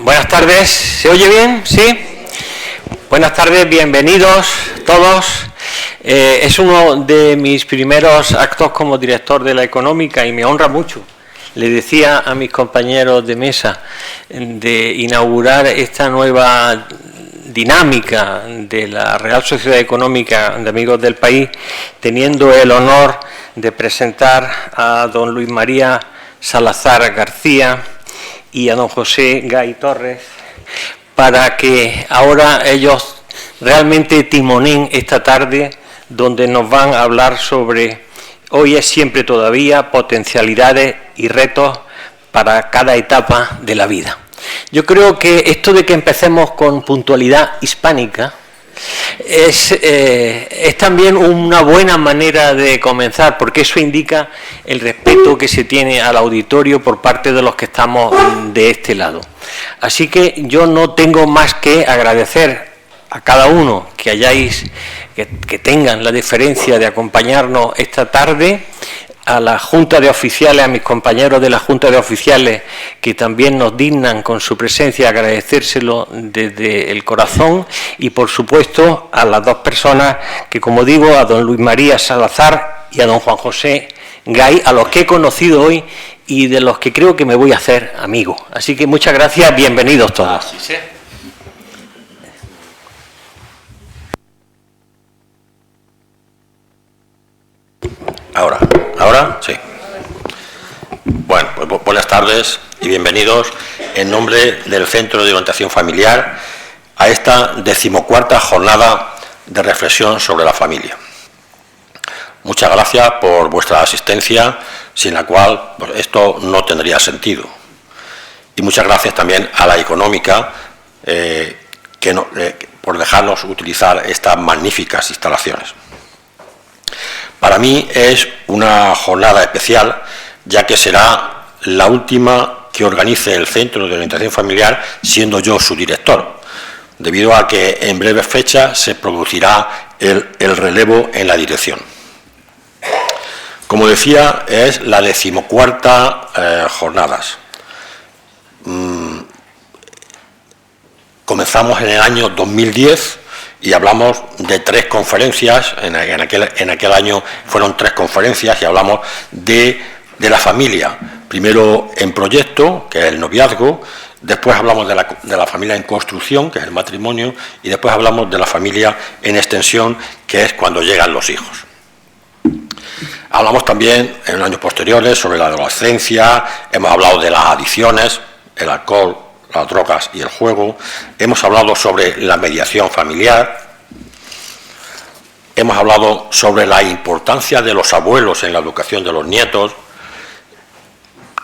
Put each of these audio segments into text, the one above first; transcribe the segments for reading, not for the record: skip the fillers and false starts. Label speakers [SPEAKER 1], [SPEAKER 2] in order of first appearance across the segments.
[SPEAKER 1] Buenas tardes, ¿se oye bien? ¿Sí? Buenas tardes, bienvenidos todos. Es uno de mis primeros actos como director de la Económica y me honra mucho. Le decía a mis compañeros de mesa de inaugurar esta nueva dinámica de la Real Sociedad Económica de Amigos del País, teniendo el honor de presentar a don Luis María Salazar García y a don José Gay Torres, para que ahora ellos realmente timonen esta tarde, donde nos van a hablar sobre hoy es siempre todavía, potencialidades y retos para cada etapa de la vida. Yo creo que esto de que empecemos con puntualidad hispánica es también una buena manera de comenzar, porque eso indica el respeto que se tiene al auditorio por parte de los que estamos de este lado. Así que yo no tengo más que agradecer a cada uno que tengan la deferencia de acompañarnos esta tarde, a la Junta de Oficiales, a mis compañeros de la Junta de Oficiales, que también nos dignan con su presencia, agradecérselo desde el corazón, y por supuesto a las dos personas que, como digo, a don Luis María Salazar y a don Juan José Gay, a los que he conocido hoy y de los que creo que me voy a hacer amigo. Así que muchas gracias, bienvenidos todos.
[SPEAKER 2] Ahora sí. Bueno, pues buenas tardes y bienvenidos en nombre del Centro de Orientación Familiar a esta 14ª jornada de reflexión sobre la familia. Muchas gracias por vuestra asistencia, sin la cual pues, esto no tendría sentido. Y muchas gracias también a la Económica por dejarnos utilizar estas magníficas instalaciones. Para mí es una jornada especial, ya que será la última que organice el Centro de Orientación Familiar, siendo yo su director, debido a que en breves fechas se producirá el relevo en la dirección. Como decía, es la 14ª jornadas. Comenzamos en el año 2010 y hablamos de 3 conferencias. En aquel año fueron 3 conferencias y hablamos de la familia. Primero en proyecto, que es el noviazgo, después hablamos de la familia en construcción, que es el matrimonio, y después hablamos de la familia en extensión, que es cuando llegan los hijos. Hablamos también en años posteriores sobre la adolescencia, hemos hablado de las adicciones, el alcohol, las drogas y el juego, hemos hablado sobre la mediación familiar, hemos hablado sobre la importancia de los abuelos en la educación de los nietos,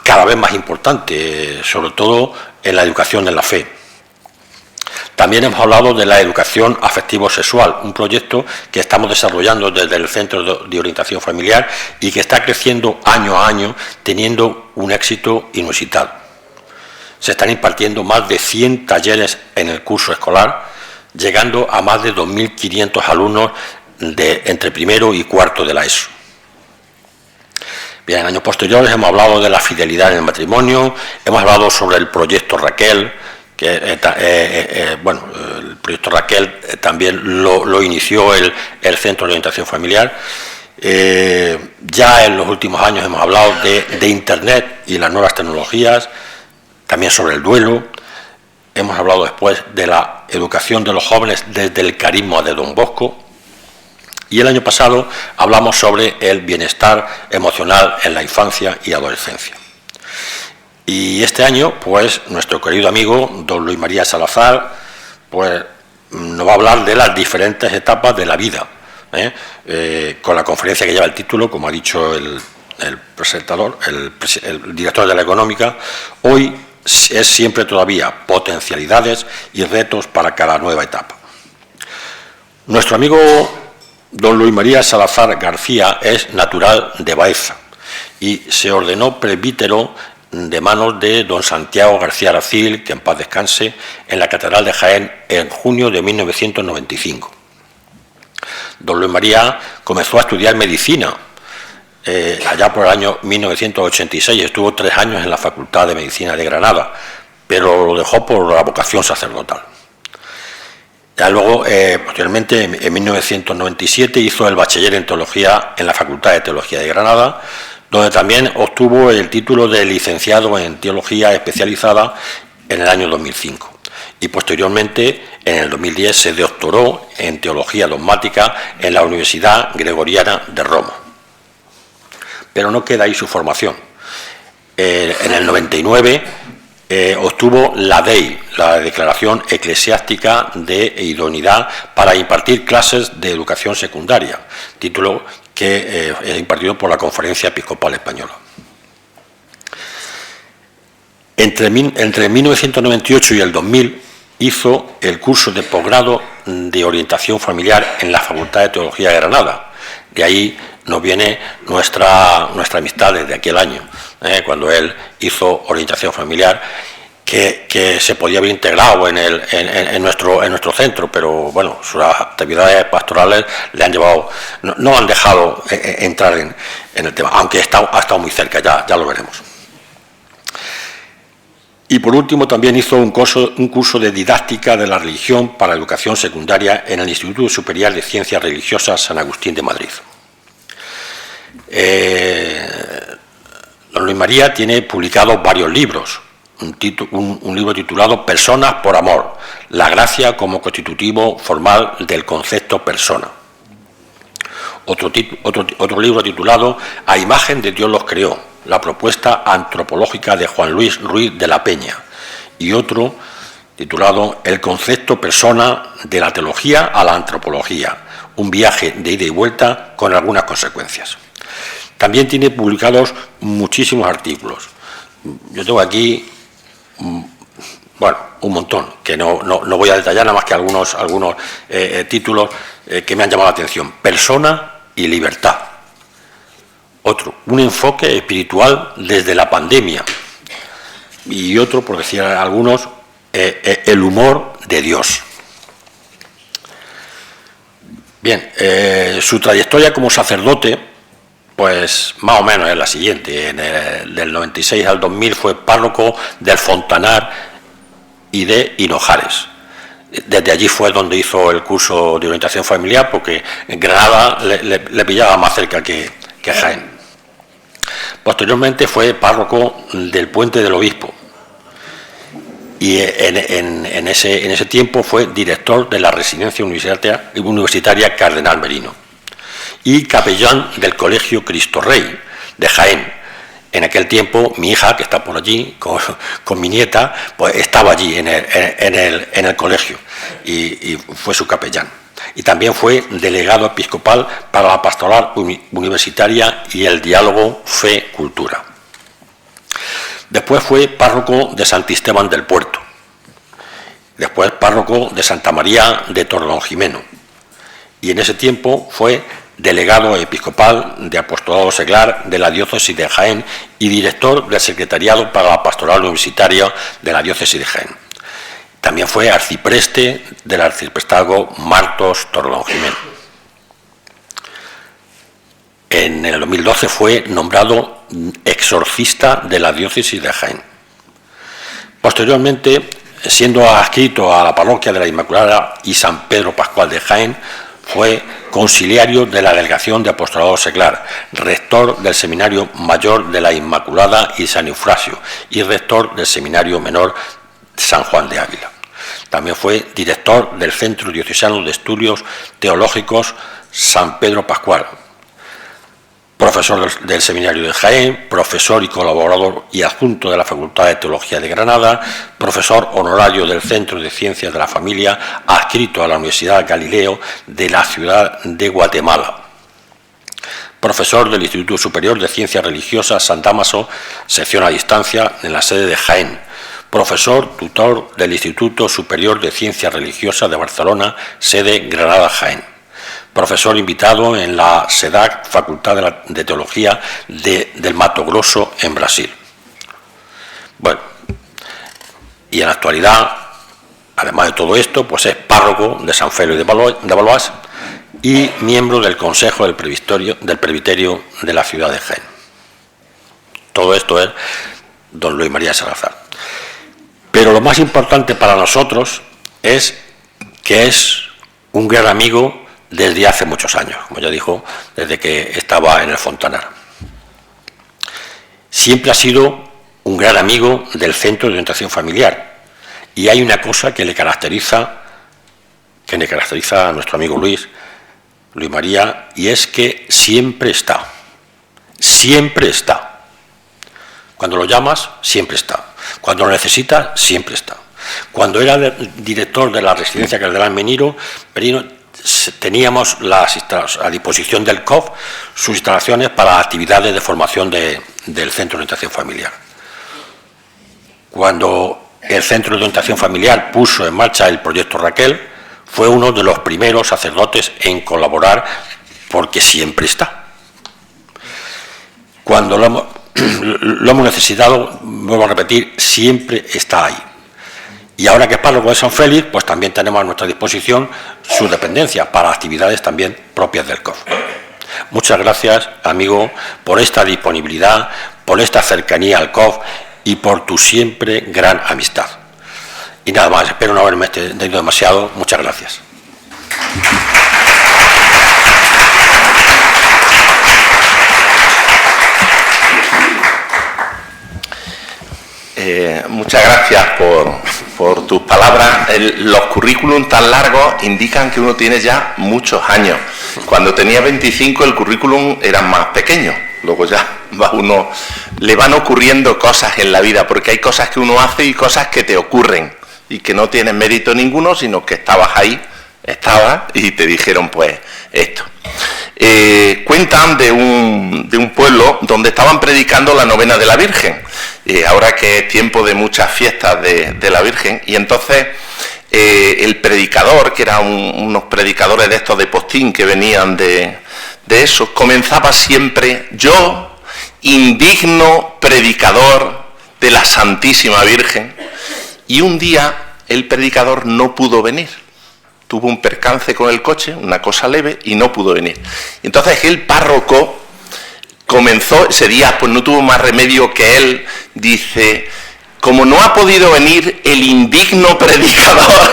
[SPEAKER 2] cada vez más importante, sobre todo en la educación en la fe. También hemos hablado de la educación afectivo-sexual, un proyecto que estamos desarrollando desde el Centro de Orientación Familiar y que está creciendo año a año, teniendo un éxito inusitado. Se están impartiendo más de 100 talleres en el curso escolar, llegando a más de 2.500 alumnos entre primero y cuarto de la ESO. Bien, en años posteriores hemos hablado de la fidelidad en el matrimonio, hemos hablado sobre el proyecto Raquel, que el proyecto Raquel también lo inició el Centro de Orientación Familiar. Ya en los últimos años hemos hablado de Internet y las nuevas tecnologías, también sobre el duelo. Hemos hablado después de la educación de los jóvenes desde el carisma de Don Bosco. Y el año pasado hablamos sobre el bienestar emocional en la infancia y adolescencia. Y este año, pues, nuestro querido amigo, don Luis María Salazar, pues, nos va a hablar de las diferentes etapas de la vida, con la conferencia que lleva el título, como ha dicho el presentador, el director de la Económica. Hoy es siempre todavía potencialidades y retos para cada nueva etapa. Nuestro amigo don Luis María Salazar García es natural de Baeza y se ordenó presbítero de manos de don Santiago García Aracil, que en paz descanse, en la Catedral de Jaén en junio de 1995. Don Luis María comenzó a estudiar medicina allá por el año 1986, estuvo 3 años en la Facultad de Medicina de Granada, pero lo dejó por la vocación sacerdotal. Ya luego, posteriormente, en 1997, hizo el bachiller en Teología en la Facultad de Teología de Granada, donde también obtuvo el título de licenciado en Teología especializada en el año 2005. Y posteriormente, en el 2010, se doctoró en Teología Dogmática en la Universidad Gregoriana de Roma. Pero no queda ahí su formación. En el 99 obtuvo la DEI, la Declaración Eclesiástica de Idoneidad para impartir clases de educación secundaria, título que es impartido por la Conferencia Episcopal Española. Entre 1998 y el 2000 hizo el curso de posgrado de orientación familiar en la Facultad de Teología de Granada. De ahí nos viene nuestra amistad desde aquel año, cuando él hizo orientación familiar, que se podía haber integrado en nuestro centro, pero bueno, sus actividades pastorales le han llevado, no han dejado entrar en el tema, aunque ha estado muy cerca, ya lo veremos. Y por último también hizo un curso de didáctica de la religión para educación secundaria en el Instituto Superior de Ciencias Religiosas San Agustín de Madrid. Don Luis María tiene publicados varios libros, un libro titulado Personas por Amor, la gracia como constitutivo formal del concepto persona. Otro libro titulado A imagen de Dios los creó, la propuesta antropológica de Juan Luis Ruiz de la Peña, y otro titulado El concepto persona de la teología a la antropología, un viaje de ida y vuelta con algunas consecuencias. También tiene publicados muchísimos artículos. Yo tengo aquí, bueno, un montón, que no voy a detallar, nada más que algunos títulos que me han llamado la atención. Persona y libertad. Otro, un enfoque espiritual desde la pandemia. Y otro, por decir algunos, el humor de Dios. Bien, su trayectoria como sacerdote, pues más o menos es la siguiente. Del 96 al 2000 fue párroco del Fontanar y de Hinojares. Desde allí fue donde hizo el curso de orientación familiar, porque en Granada le pillaba más cerca que Jaén. Posteriormente fue párroco del Puente del Obispo y en ese tiempo fue director de la residencia universitaria Cardenal Merino y capellán del Colegio Cristo Rey de Jaén. En aquel tiempo mi hija, que está por allí con mi nieta, pues estaba allí en el colegio y fue su capellán. Y también fue delegado episcopal para la pastoral universitaria y el diálogo fe-cultura. Después fue párroco de Santisteban del Puerto. Después párroco de Santa María de Torredonjimeno. Y en ese tiempo fue delegado episcopal de apostolado seglar de la diócesis de Jaén y director del secretariado para la pastoral universitaria de la diócesis de Jaén. También fue arcipreste del arciprestazgo Martos Torredonjimeno. En el 2012 fue nombrado exorcista de la diócesis de Jaén. Posteriormente, siendo adscrito a la parroquia de la Inmaculada y San Pedro Pascual de Jaén, fue conciliario de la Delegación de Apostolado Seglar, rector del Seminario Mayor de la Inmaculada y San Eufrasio y rector del Seminario Menor San Juan de Ávila. También fue director del Centro Diocesano de Estudios Teológicos San Pedro Pascual, profesor del Seminario de Jaén, profesor y colaborador y adjunto de la Facultad de Teología de Granada, profesor honorario del Centro de Ciencias de la Familia, adscrito a la Universidad Galileo de la ciudad de Guatemala. Profesor del Instituto Superior de Ciencias Religiosas San Dámaso, sección a distancia en la sede de Jaén. Profesor tutor del Instituto Superior de Ciencias Religiosas de Barcelona, sede Granada-Jaén. Profesor invitado en la SEDAC, Facultad de Teología del Mato Grosso, en Brasil. Bueno, y en la actualidad, además de todo esto, pues es párroco de San Félix de Valois y miembro del Consejo del Presbiterio de la ciudad de Jaén. Todo esto es don Luis María Salazar. Pero lo más importante para nosotros es que es un gran amigo desde hace muchos años, como ya dijo, desde que estaba en el Fontanar. Siempre ha sido un gran amigo del Centro de Orientación Familiar, y hay una cosa que le caracteriza a nuestro amigo Luis María, y es que siempre está. Cuando lo llamas, siempre está. Cuando lo necesitas, siempre está. Cuando era director de la residencia Cardenal Merino, teníamos a disposición del COF sus instalaciones para actividades de formación del Centro de Orientación Familiar. Cuando el Centro de Orientación Familiar puso en marcha el proyecto Raquel, fue uno de los primeros sacerdotes en colaborar, porque siempre está. Cuando lo hemos necesitado, vuelvo a repetir, siempre está ahí. Y ahora que es párroco de San Félix, pues también tenemos a nuestra disposición su dependencia para actividades también propias del COF. Muchas gracias, amigo, por esta disponibilidad, por esta cercanía al COF y por tu siempre gran amistad. Y nada más, espero no haberme extendido demasiado. Muchas gracias.
[SPEAKER 3] Muchas gracias por tus palabras. Los currículum tan largos indican que uno tiene ya muchos años. Cuando tenía 25 el currículum era más pequeño. Luego ya le van ocurriendo cosas en la vida, porque hay cosas que uno hace y cosas que te ocurren y que no tienen mérito ninguno, sino que estabas y te dijeron pues esto. Cuentan de un pueblo donde estaban predicando la novena de la Virgen, ahora que es tiempo de muchas fiestas de la Virgen, y entonces el predicador, que eran unos predicadores de estos de postín que venían de esos, comenzaba siempre: yo, indigno predicador de la Santísima Virgen. Y un día el predicador no pudo venir. Tuvo un percance con el coche, una cosa leve, y no pudo venir. Entonces el párroco comenzó, ese día pues no tuvo más remedio que él, dice: como no ha podido venir el indigno predicador,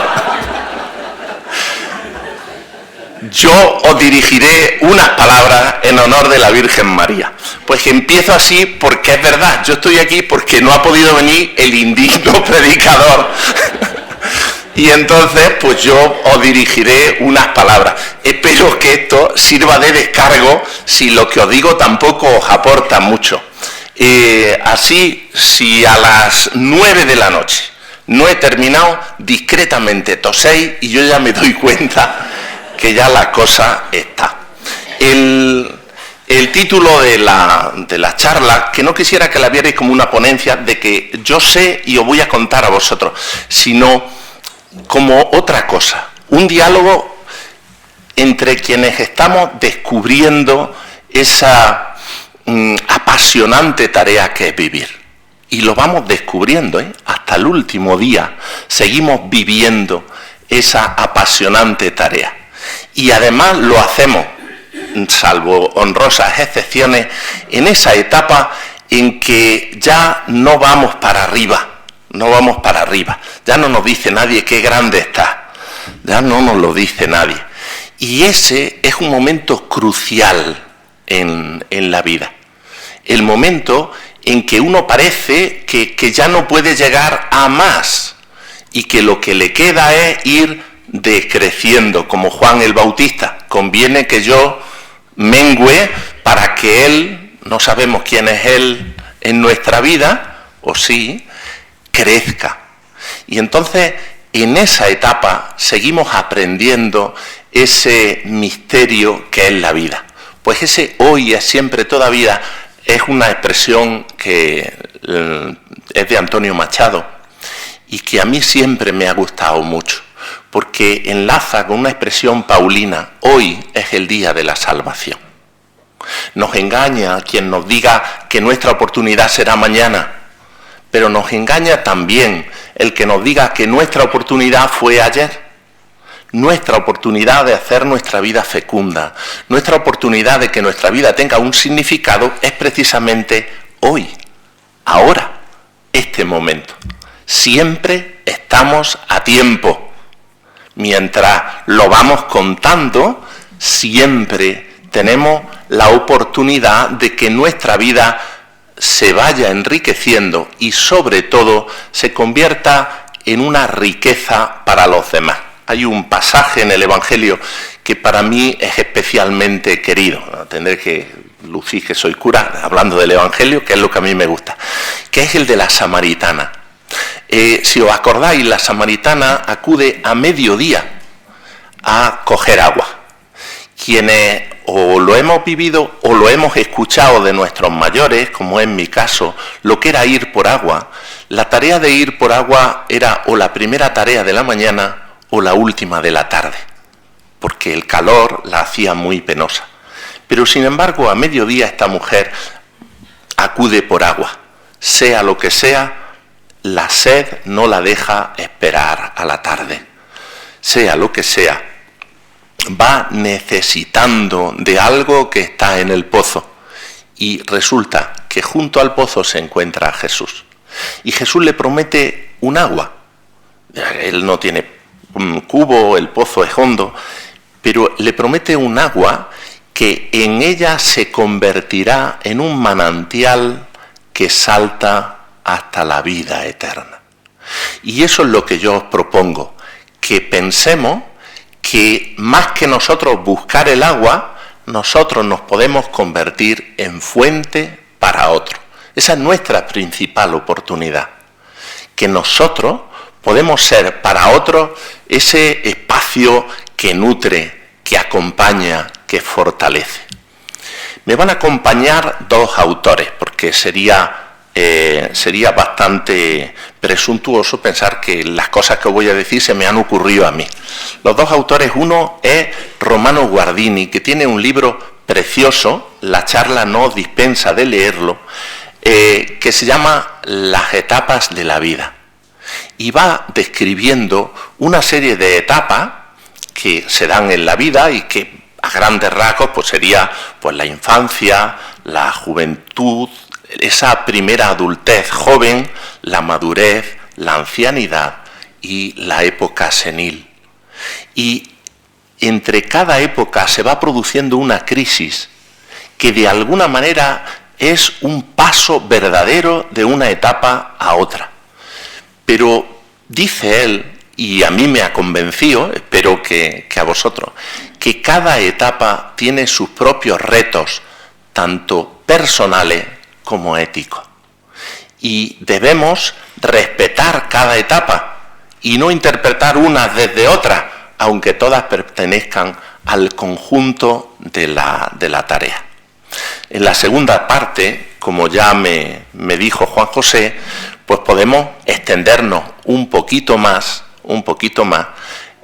[SPEAKER 3] yo os dirigiré unas palabras en honor de la Virgen María. Pues empiezo así porque es verdad, yo estoy aquí porque no ha podido venir el indigno predicador. Y entonces, pues yo os dirigiré unas palabras. Espero que esto sirva de descargo si lo que os digo tampoco os aporta mucho. Así, si a las 9 de la noche no he terminado, discretamente toséis y yo ya me doy cuenta que ya la cosa está. El título de la charla, que no quisiera que la vierais como una ponencia de que yo sé y os voy a contar a vosotros, sino como otra cosa, un diálogo entre quienes estamos descubriendo esa apasionante tarea que es vivir. Y lo vamos descubriendo, hasta el último día seguimos viviendo esa apasionante tarea. Y además lo hacemos, salvo honrosas excepciones, en esa etapa en que ya no vamos para arriba. Ya no nos dice nadie qué grande está, ya no nos lo dice nadie. Y ese es un momento crucial en la vida, el momento en que uno parece que ya no puede llegar a más y que lo que le queda es ir decreciendo, como Juan el Bautista: conviene que yo mengüe para que él, no sabemos quién es él en nuestra vida, o sí, crezca. Y entonces en esa etapa seguimos aprendiendo ese misterio que es la vida. Pues ese hoy es siempre toda vida es una expresión que es de Antonio Machado y que a mí siempre me ha gustado mucho, porque enlaza con una expresión paulina: hoy es el día de la salvación. Nos engaña quien nos diga que nuestra oportunidad será mañana, pero nos engaña también el que nos diga que nuestra oportunidad fue ayer. Nuestra oportunidad de hacer nuestra vida fecunda, nuestra oportunidad de que nuestra vida tenga un significado es precisamente hoy, ahora, este momento. Siempre estamos a tiempo. Mientras lo vamos contando, siempre tenemos la oportunidad de que nuestra vida se vaya enriqueciendo y sobre todo se convierta en una riqueza para los demás. Hay un pasaje en el Evangelio que para mí es especialmente querido. Tendré que lucir que soy cura, hablando del Evangelio, que es lo que a mí me gusta, que es el de la samaritana. Si os acordáis, la samaritana acude a mediodía a coger agua. Quienes o lo hemos vivido o lo hemos escuchado de nuestros mayores, como en mi caso, lo que era ir por agua, la tarea de ir por agua era o la primera tarea de la mañana o la última de la tarde, porque el calor la hacía muy penosa. Pero sin embargo, a mediodía esta mujer acude por agua. Sea lo que sea, la sed no la deja esperar a la tarde. Sea lo que sea, va necesitando de algo que está en el pozo. Y resulta que junto al pozo se encuentra Jesús. Y Jesús le promete un agua. Él no tiene un cubo, el pozo es hondo, pero le promete un agua que en ella se convertirá en un manantial que salta hasta la vida eterna. Y eso es lo que yo os propongo, que pensemos que más que nosotros buscar el agua, nosotros nos podemos convertir en fuente para otro. Esa es nuestra principal oportunidad, que nosotros podemos ser para otros ese espacio que nutre, que acompaña, que fortalece. Me van a acompañar dos autores, porque sería bastante presuntuoso pensar que las cosas que os voy a decir se me han ocurrido a mí. Los dos autores, uno es Romano Guardini, que tiene un libro precioso, la charla no dispensa de leerlo, que se llama Las etapas de la vida. Y va describiendo una serie de etapas que se dan en la vida y que a grandes rasgos pues sería pues la infancia, la juventud, esa primera adultez joven, la madurez, la ancianidad y la época senil. Y entre cada época se va produciendo una crisis que de alguna manera es un paso verdadero de una etapa a otra. Pero dice él, y a mí me ha convencido, espero que a vosotros, que cada etapa tiene sus propios retos, tanto personales como éticos. Y debemos respetar cada etapa y no interpretar unas desde otras, aunque todas pertenezcan al conjunto de la tarea. En la segunda parte, como ya me dijo Juan José, pues podemos extendernos un poquito más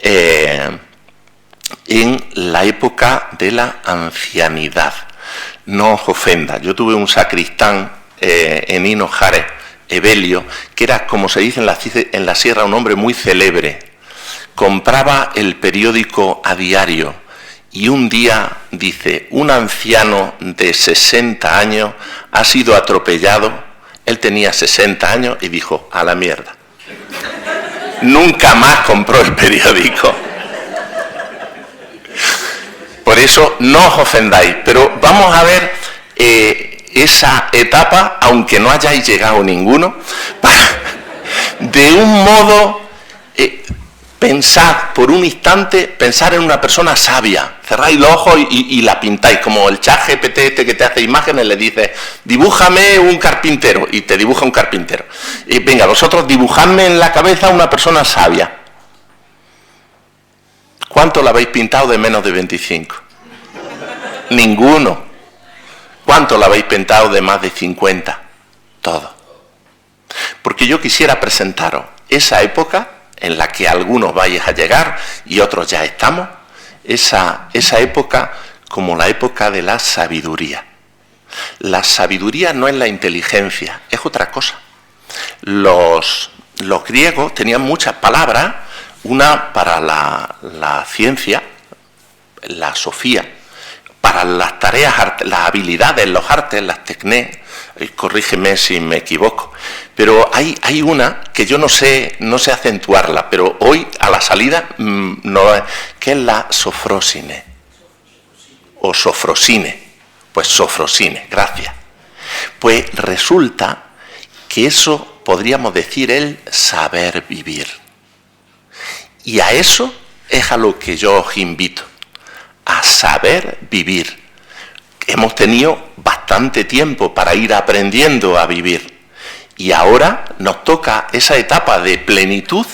[SPEAKER 3] en la época de la ancianidad. No os ofenda, yo tuve un sacristán en Hinojares, Evelio, que era, como se dice en la sierra, un hombre muy célebre. Compraba el periódico a diario y un día dice, un anciano de 60 años ha sido atropellado. Él tenía 60 años y dijo, a la mierda. Nunca más compró el periódico. Por eso no os ofendáis, pero vamos a ver esa etapa, aunque no hayáis llegado ninguno, de un modo, pensad por un instante, pensar en una persona sabia, cerráis los ojos y la pintáis, como el chat GPT este que te hace imágenes, le dices, dibújame un carpintero, y te dibuja un carpintero. Y venga, vosotros dibujadme en la cabeza una persona sabia. ¿Cuánto la habéis pintado de menos de 25? Ninguno. ¿Cuánto la habéis pintado de más de 50? Todo. Porque yo quisiera presentaros esa época en la que algunos vais a llegar y otros ya estamos, esa época como la época de la sabiduría. La sabiduría no es la inteligencia, es otra cosa. Los griegos tenían muchas palabras, una para la ciencia, la sofía, para las tareas, las habilidades, los artes, las técnicas, corrígeme si me equivoco, pero hay una que yo no sé acentuarla, pero hoy a la salida que es la sofrosine, o sofrosine, pues sofrosine, gracias. Pues resulta que eso podríamos decir el saber vivir. Y a eso es a lo que yo os invito, a saber vivir. Hemos tenido bastante tiempo para ir aprendiendo a vivir y ahora nos toca esa etapa de plenitud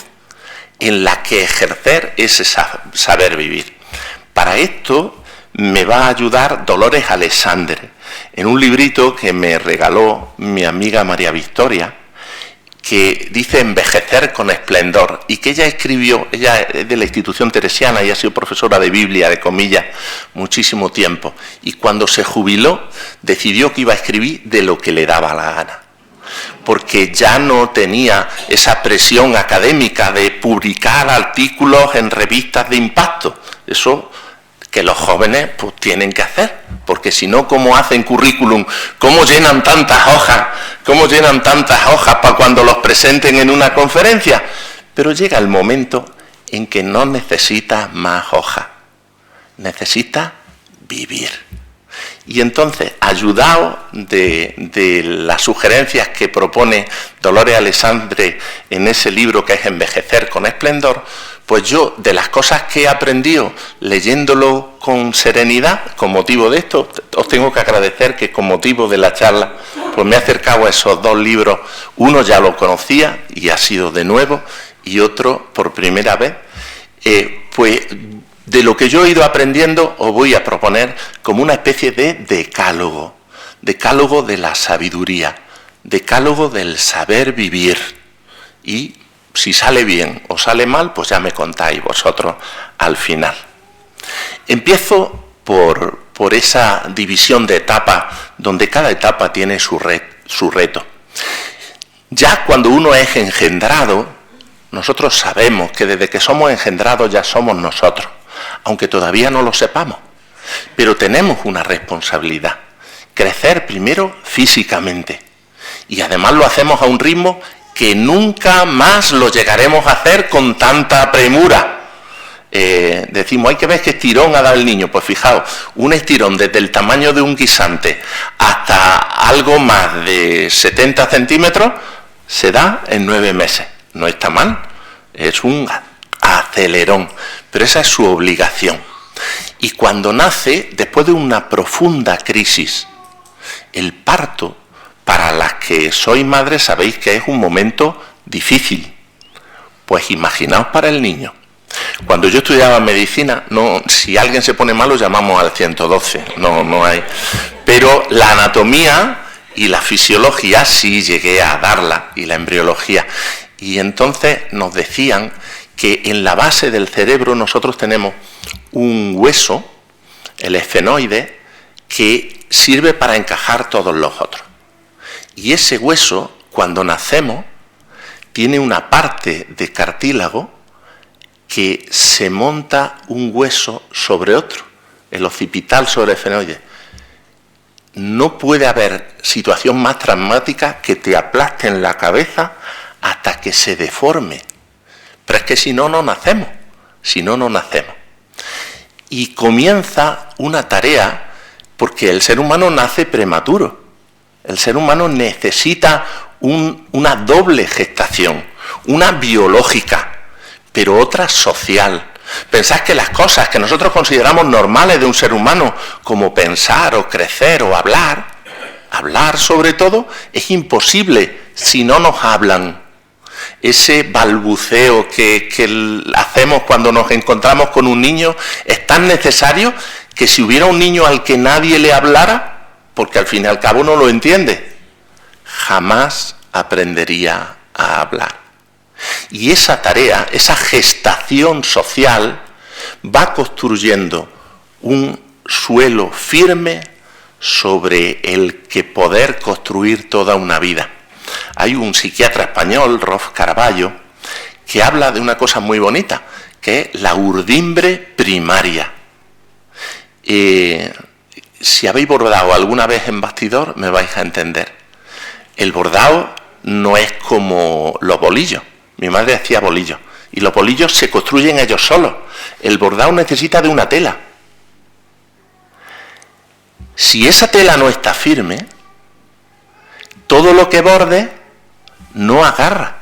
[SPEAKER 3] en la que ejercer ese saber vivir. Para esto me va a ayudar Dolores Alexandre en un librito que me regaló mi amiga María Victoria, que dice Envejecer con esplendor, y que ella escribió, ella es de la institución teresiana y ha sido profesora de Biblia, de comillas, muchísimo tiempo, y cuando se jubiló decidió que iba a escribir de lo que le daba la gana, porque ya no tenía esa presión académica de publicar artículos en revistas de impacto, eso que los jóvenes pues tienen que hacer, porque si no, ¿cómo hacen currículum? ¿Cómo llenan tantas hojas? ¿Cómo llenan tantas hojas para cuando los presenten en una conferencia? Pero llega el momento en que no necesita más hojas, necesita vivir. Y entonces, ayudaos de las sugerencias que propone Dolores Alexandre en ese libro que es Envejecer con esplendor, pues yo, de las cosas que he aprendido leyéndolo con serenidad, con motivo de esto, os tengo que agradecer que con motivo de la charla, pues me he acercado a esos dos libros. Uno ya lo conocía y ha sido de nuevo, y otro por primera vez. Pues de lo que yo he ido aprendiendo os voy a proponer como una especie de decálogo de la sabiduría, decálogo del saber vivir. Y si sale bien o sale mal, pues ya me contáis vosotros al final. Empiezo por esa división de etapas, donde cada etapa tiene su reto. Ya cuando uno es engendrado, nosotros sabemos que desde que somos engendrados ya somos nosotros, aunque todavía no lo sepamos. Pero tenemos una responsabilidad, crecer primero físicamente, y además lo hacemos a un ritmo que nunca más lo llegaremos a hacer con tanta premura. Decimos, hay que ver qué estirón ha dado el niño. Pues fijaos, un estirón desde el tamaño de un guisante hasta algo más de 70 centímetros se da en 9 meses. No está mal, es un acelerón, pero esa es su obligación. Y cuando nace, después de una profunda crisis, el parto, para las que sois madres sabéis que es un momento difícil. Pues imaginaos para el niño. Cuando yo estudiaba medicina, no, si alguien se pone malo llamamos al 112, no hay. Pero la anatomía y la fisiología sí llegué a darla, y la embriología. Y entonces nos decían que en la base del cerebro nosotros tenemos un hueso, el esfenoide, que sirve para encajar todos los otros. Y ese hueso, cuando nacemos, tiene una parte de cartílago que se monta un hueso sobre otro, el occipital sobre el esfenoide. No puede haber situación más traumática que te aplasten la cabeza hasta que se deforme. Pero es que si no, no nacemos. Y comienza una tarea, porque el ser humano nace prematuro. El ser humano necesita una doble gestación, una biológica, pero otra social. Pensad que las cosas que nosotros consideramos normales de un ser humano, como pensar o crecer o hablar sobre todo, es imposible si no nos hablan. Ese balbuceo que hacemos cuando nos encontramos con un niño es tan necesario que si hubiera un niño al que nadie le hablara, porque al fin y al cabo no lo entiende, jamás aprendería a hablar. Y esa tarea, esa gestación social, va construyendo un suelo firme sobre el que poder construir toda una vida. Hay un psiquiatra español, Rolf Carballo, que habla de una cosa muy bonita, que es la urdimbre primaria. si habéis bordado alguna vez en bastidor, me vais a entender. El bordado no es como los bolillos. Mi madre hacía bolillos. Y los bolillos se construyen ellos solos. El bordado necesita de una tela. Si esa tela no está firme, todo lo que borde no agarra.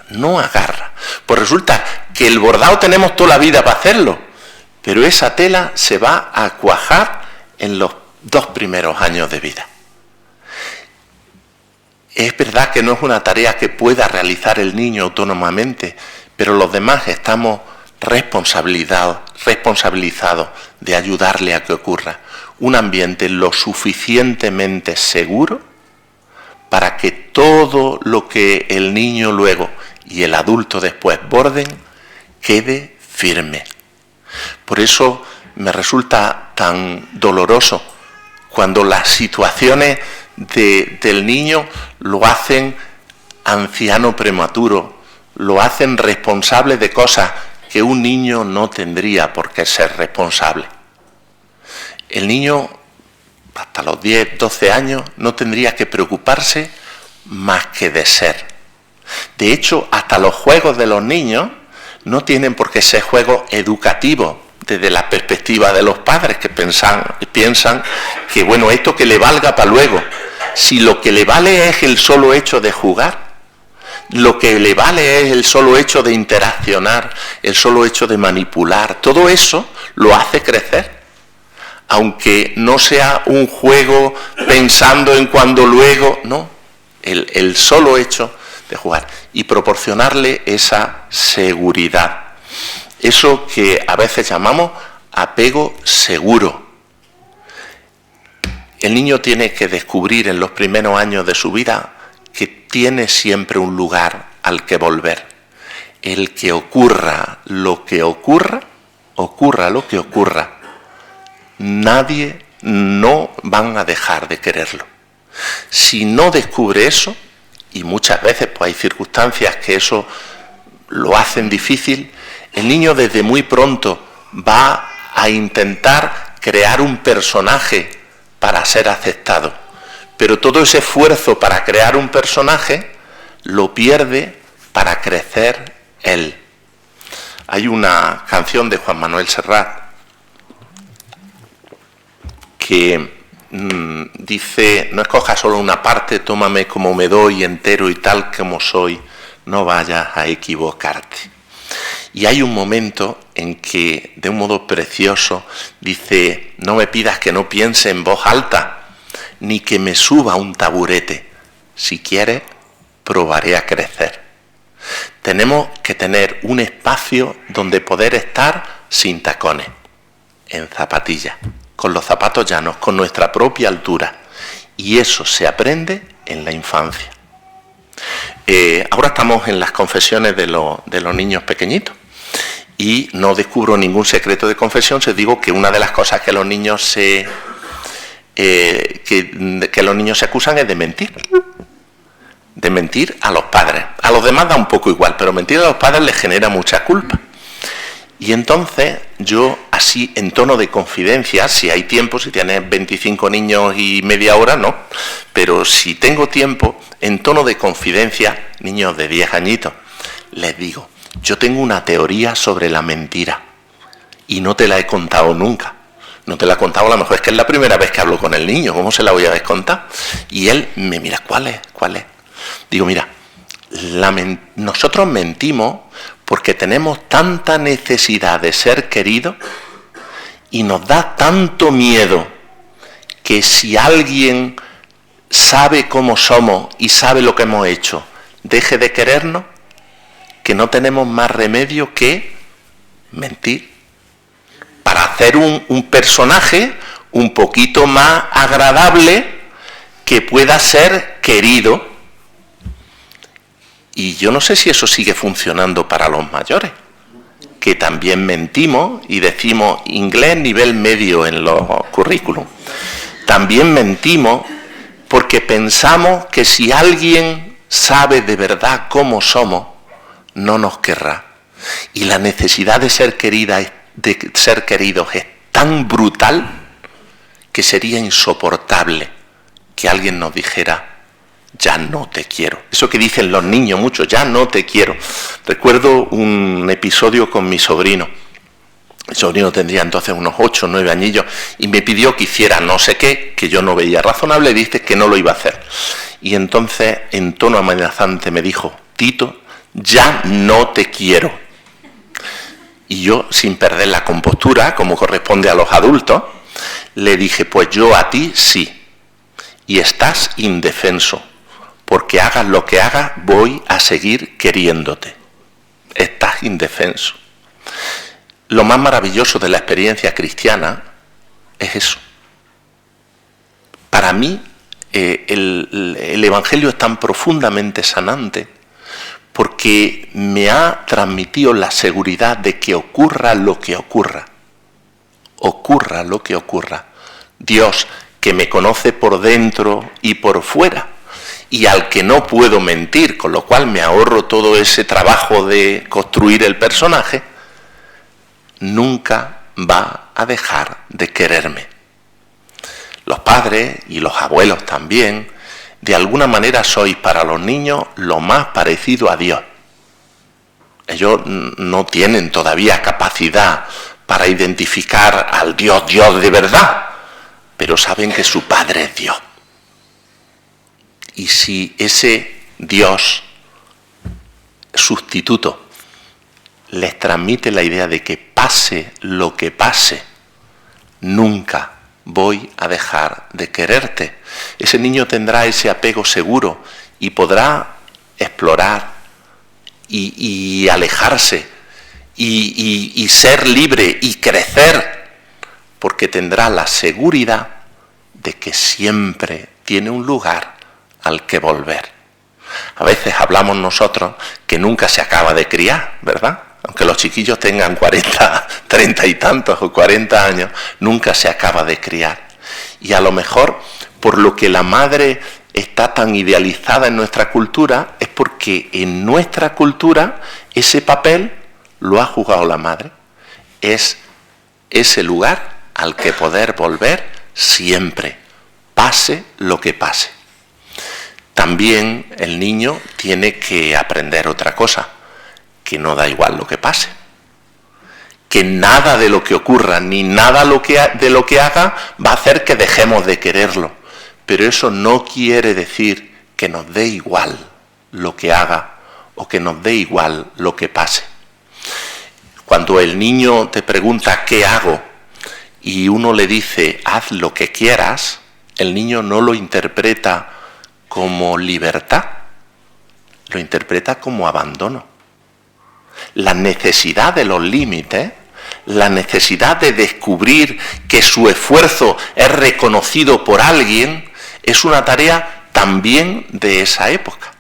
[SPEAKER 3] No agarra. Pues resulta que el bordado tenemos toda la vida para hacerlo, pero esa tela se va a cuajar en los 2 primeros años de vida. Es verdad que no es una tarea que pueda realizar el niño autónomamente, pero los demás estamos responsabilizados de ayudarle a que ocurra un ambiente lo suficientemente seguro para que todo lo que el niño luego y el adulto después borden quede firme. Por eso me resulta tan doloroso cuando las situaciones del niño lo hacen anciano prematuro, lo hacen responsable de cosas que un niño no tendría por qué ser responsable. El niño, hasta los 10, 12 años, no tendría que preocuparse más que de ser. De hecho, hasta los juegos de los niños no tienen por qué ser juegos educativos, desde la perspectiva de los padres que piensan que, bueno, esto que le valga para luego. Si lo que le vale es el solo hecho de jugar, lo que le vale es el solo hecho de interaccionar, el solo hecho de manipular, todo eso lo hace crecer. Aunque no sea un juego pensando en cuando luego, no, el solo hecho de jugar y proporcionarle esa seguridad. Eso que a veces llamamos apego seguro. El niño tiene que descubrir en los primeros años de su vida que tiene siempre un lugar al que volver. El que ocurra lo que ocurra, nadie no van a dejar de quererlo. Si no descubre eso, y muchas veces pues hay circunstancias que eso lo hacen difícil, el niño desde muy pronto va a intentar crear un personaje para ser aceptado. Pero todo ese esfuerzo para crear un personaje lo pierde para crecer él. Hay una canción de Juan Manuel Serrat que dice: no escojas solo una parte, tómame como me doy entero y tal como soy, no vayas a equivocarte. Y hay un momento en que, de un modo precioso, dice: no me pidas que no piense en voz alta, ni que me suba a un taburete. Si quieres, probaré a crecer. Tenemos que tener un espacio donde poder estar sin tacones, en zapatillas, con los zapatos llanos, con nuestra propia altura. Y eso se aprende en la infancia. Ahora estamos en las confesiones de los niños pequeñitos. Y no descubro ningún secreto de confesión si digo que una de las cosas que los niños se acusan es de mentir. De mentir a los padres. A los demás da un poco igual, pero mentir a los padres les genera mucha culpa. Y entonces yo, así en tono de confidencia, si hay tiempo, si tienes 25 niños y media hora, no. Pero si tengo tiempo, en tono de confidencia, niños de 10 añitos, les digo: yo tengo una teoría sobre la mentira y no te la he contado nunca. No te la he contado, a lo mejor es que es la primera vez que hablo con el niño, ¿cómo se la voy a descontar? Y él me mira: ¿cuál es? Digo: mira, nosotros mentimos porque tenemos tanta necesidad de ser queridos y nos da tanto miedo que si alguien sabe cómo somos y sabe lo que hemos hecho, deje de querernos, que no tenemos más remedio que mentir para hacer un personaje un poquito más agradable que pueda ser querido. Y yo no sé si eso sigue funcionando para los mayores, que también mentimos y decimos inglés nivel medio en los currículums. También mentimos porque pensamos que si alguien sabe de verdad cómo somos, no nos querrá. Y la necesidad de ser queridos es tan brutal que sería insoportable que alguien nos dijera, ya no te quiero. Eso que dicen los niños mucho, ya no te quiero. Recuerdo un episodio con mi sobrino. Mi sobrino tendría entonces unos 8 o 9 añillos y me pidió que hiciera no sé qué, que yo no veía razonable, y dice que no lo iba a hacer. Y entonces, en tono amenazante, me dijo, Tito, ya no te quiero. Y yo, sin perder la compostura, como corresponde a los adultos, le dije, pues yo a ti sí. Y estás indefenso, porque hagas lo que hagas, voy a seguir queriéndote. Estás indefenso. Lo más maravilloso de la experiencia cristiana es eso. Para mí, el Evangelio es tan profundamente sanante porque me ha transmitido la seguridad de que ocurra lo que ocurra. Ocurra lo que ocurra. Dios, que me conoce por dentro y por fuera, y al que no puedo mentir, con lo cual me ahorro todo ese trabajo de construir el personaje, nunca va a dejar de quererme. Los padres y los abuelos también, de alguna manera sois para los niños lo más parecido a Dios. Ellos no tienen todavía capacidad para identificar al Dios de verdad, pero saben que su Padre es Dios. Y si ese Dios sustituto les transmite la idea de que pase lo que pase, nunca voy a dejar de quererte, ese niño tendrá ese apego seguro y podrá explorar y alejarse y ser libre y crecer, porque tendrá la seguridad de que siempre tiene un lugar al que volver. A veces hablamos nosotros que nunca se acaba de criar, ¿verdad? Aunque los chiquillos tengan 40, 30 y tantos o 40 años, nunca se acaba de criar. Y a lo mejor, por lo que la madre está tan idealizada en nuestra cultura, es porque en nuestra cultura ese papel lo ha jugado la madre. Es ese lugar al que poder volver siempre, pase lo que pase. También el niño tiene que aprender otra cosa, que no da igual lo que pase, que nada de lo que ocurra, ni nada de lo que haga va a hacer que dejemos de quererlo, pero eso no quiere decir que nos dé igual lo que haga o que nos dé igual lo que pase. Cuando el niño te pregunta ¿qué hago? Y uno le dice haz lo que quieras, el niño no lo interpreta como libertad, lo interpreta como abandono. La necesidad de los límites, la necesidad de descubrir que su esfuerzo es reconocido por alguien, es una tarea también de esa época.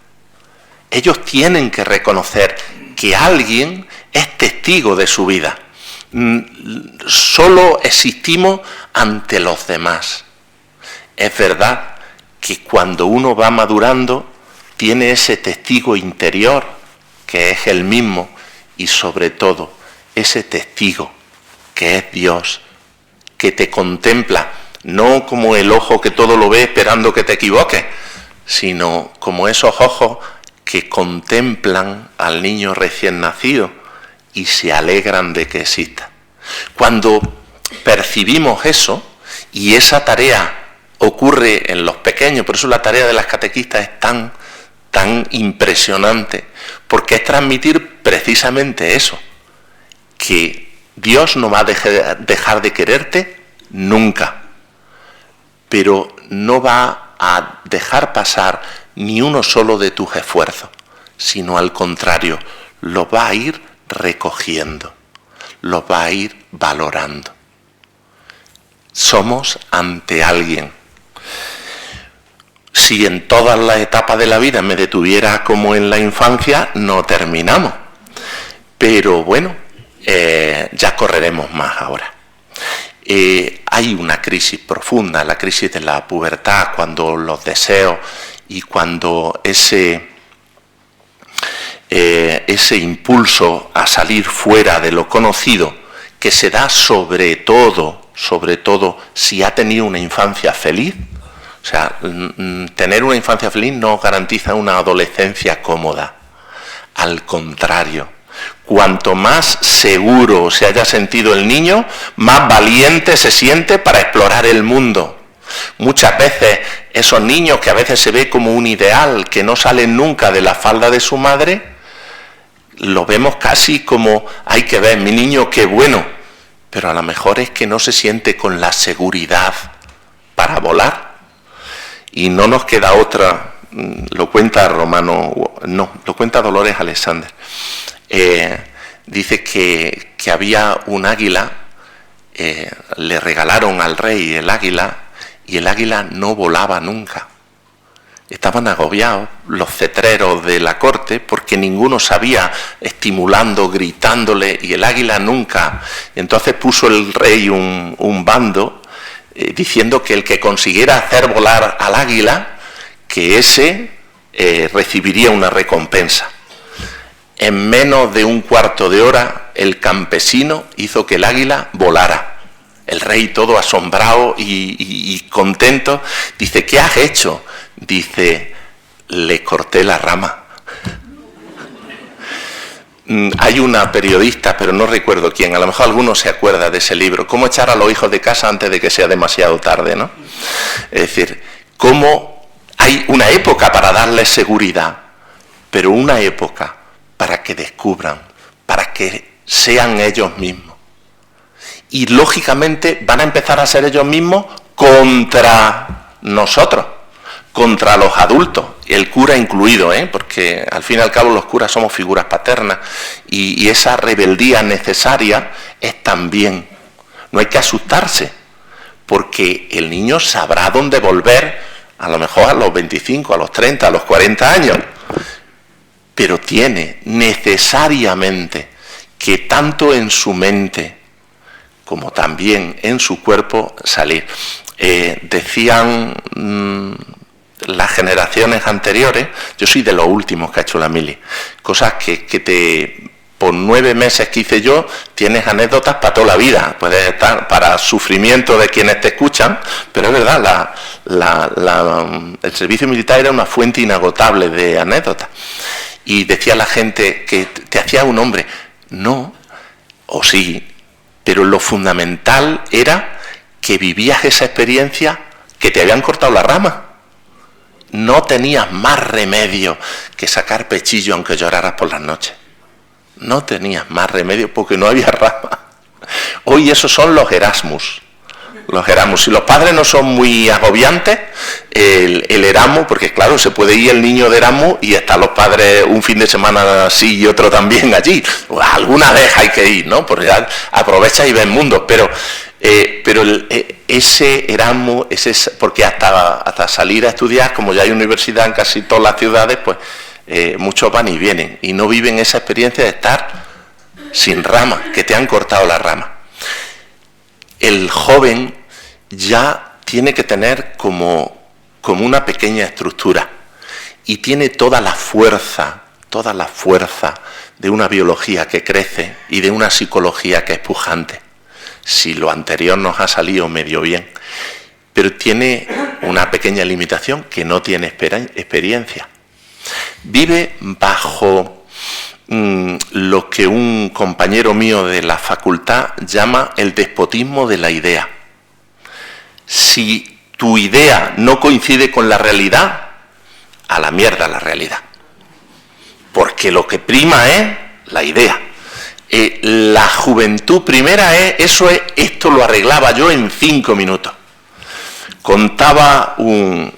[SPEAKER 3] Ellos tienen que reconocer que alguien es testigo de su vida. Solo existimos ante los demás. Es verdad que cuando uno va madurando, tiene ese testigo interior, que es el mismo, y sobre todo, ese testigo, que es Dios, que te contempla, no como el ojo que todo lo ve esperando que te equivoques, sino como esos ojos que contemplan al niño recién nacido y se alegran de que exista. Cuando percibimos eso, y esa tarea ocurre en los pequeños, por eso la tarea de las catequistas es tan impresionante, porque es transmitir precisamente eso, que Dios no va a dejar de quererte nunca, pero no va a dejar pasar ni uno solo de tus esfuerzos, sino al contrario, lo va a ir recogiendo, lo va a ir valorando. Somos ante alguien. Si en todas las etapas de la vida me detuviera como en la infancia, no terminamos. Pero bueno, ya correremos más ahora. Hay una crisis profunda, la crisis de la pubertad, cuando los deseos y cuando ese impulso a salir fuera de lo conocido, que se da sobre todo sobre todo si ha tenido una infancia feliz. O sea, tener una infancia feliz no garantiza una adolescencia cómoda. Al contrario, cuanto más seguro se haya sentido el niño, más valiente se siente para explorar el mundo. Muchas veces esos niños que a veces se ve como un ideal, que no salen nunca de la falda de su madre, lo vemos casi como, hay que ver, mi niño qué bueno, pero a lo mejor es que no se siente con la seguridad para volar. Y no nos queda otra, lo cuenta lo cuenta Dolores Alexander. Dice que había un águila, le regalaron al rey el águila, y el águila no volaba nunca. Estaban agobiados los cetreros de la corte porque ninguno sabía, estimulando, gritándole, y el águila nunca. Entonces puso el rey un bando diciendo que el que consiguiera hacer volar al águila, que ese recibiría una recompensa. En menos de un cuarto de hora, el campesino hizo que el águila volara. El rey, todo asombrado y contento, dice, ¿qué has hecho? Dice, le corté la rama. Hay una periodista, pero no recuerdo quién, a lo mejor alguno se acuerda de ese libro, Cómo echar a los hijos de casa antes de que sea demasiado tarde, ¿no? Es decir, cómo hay una época para darles seguridad, pero una época para que descubran, para que sean ellos mismos. Y lógicamente van a empezar a ser ellos mismos contra nosotros, contra los adultos, el cura incluido, porque al fin y al cabo los curas somos figuras paternas, y esa rebeldía necesaria es también. No hay que asustarse, porque el niño sabrá dónde volver, a lo mejor a los 25, a los 30, a los 40 años, pero tiene necesariamente que tanto en su mente como también en su cuerpo salir. Decían las generaciones anteriores, yo soy de los últimos que ha hecho la mili, cosas que por 9 meses que hice yo, tienes anécdotas para toda la vida, puedes estar para sufrimiento de quienes te escuchan, pero es verdad, el servicio militar era una fuente inagotable de anécdotas. Y decía la gente que te hacía un hombre, no, o sí, pero lo fundamental era que vivías esa experiencia que te habían cortado la rama. No tenías más remedio que sacar pechillo aunque lloraras por las noches. No tenías más remedio porque no había rama. Hoy esos son los Erasmus. Los Erasmus. Si los padres no son muy agobiantes, el Erasmus, porque claro, se puede ir el niño de Erasmus y están los padres un fin de semana así y otro también allí. Alguna vez hay que ir, ¿no? Porque ya aprovecha y ves mundos, pero ese Erasmus, porque hasta salir a estudiar, como ya hay universidad en casi todas las ciudades, pues muchos van y vienen y no viven esa experiencia de estar sin rama, que te han cortado la rama. El joven ya tiene que tener como una pequeña estructura y tiene toda la fuerza de una biología que crece y de una psicología que es pujante. Si lo anterior nos ha salido medio bien, pero tiene una pequeña limitación que no tiene experiencia. Vive bajo lo que un compañero mío de la facultad llama el despotismo de la idea. Si tu idea no coincide con la realidad, a la mierda la realidad. Porque lo que prima es la idea. La juventud primera esto lo arreglaba yo en 5 minutos. Contaba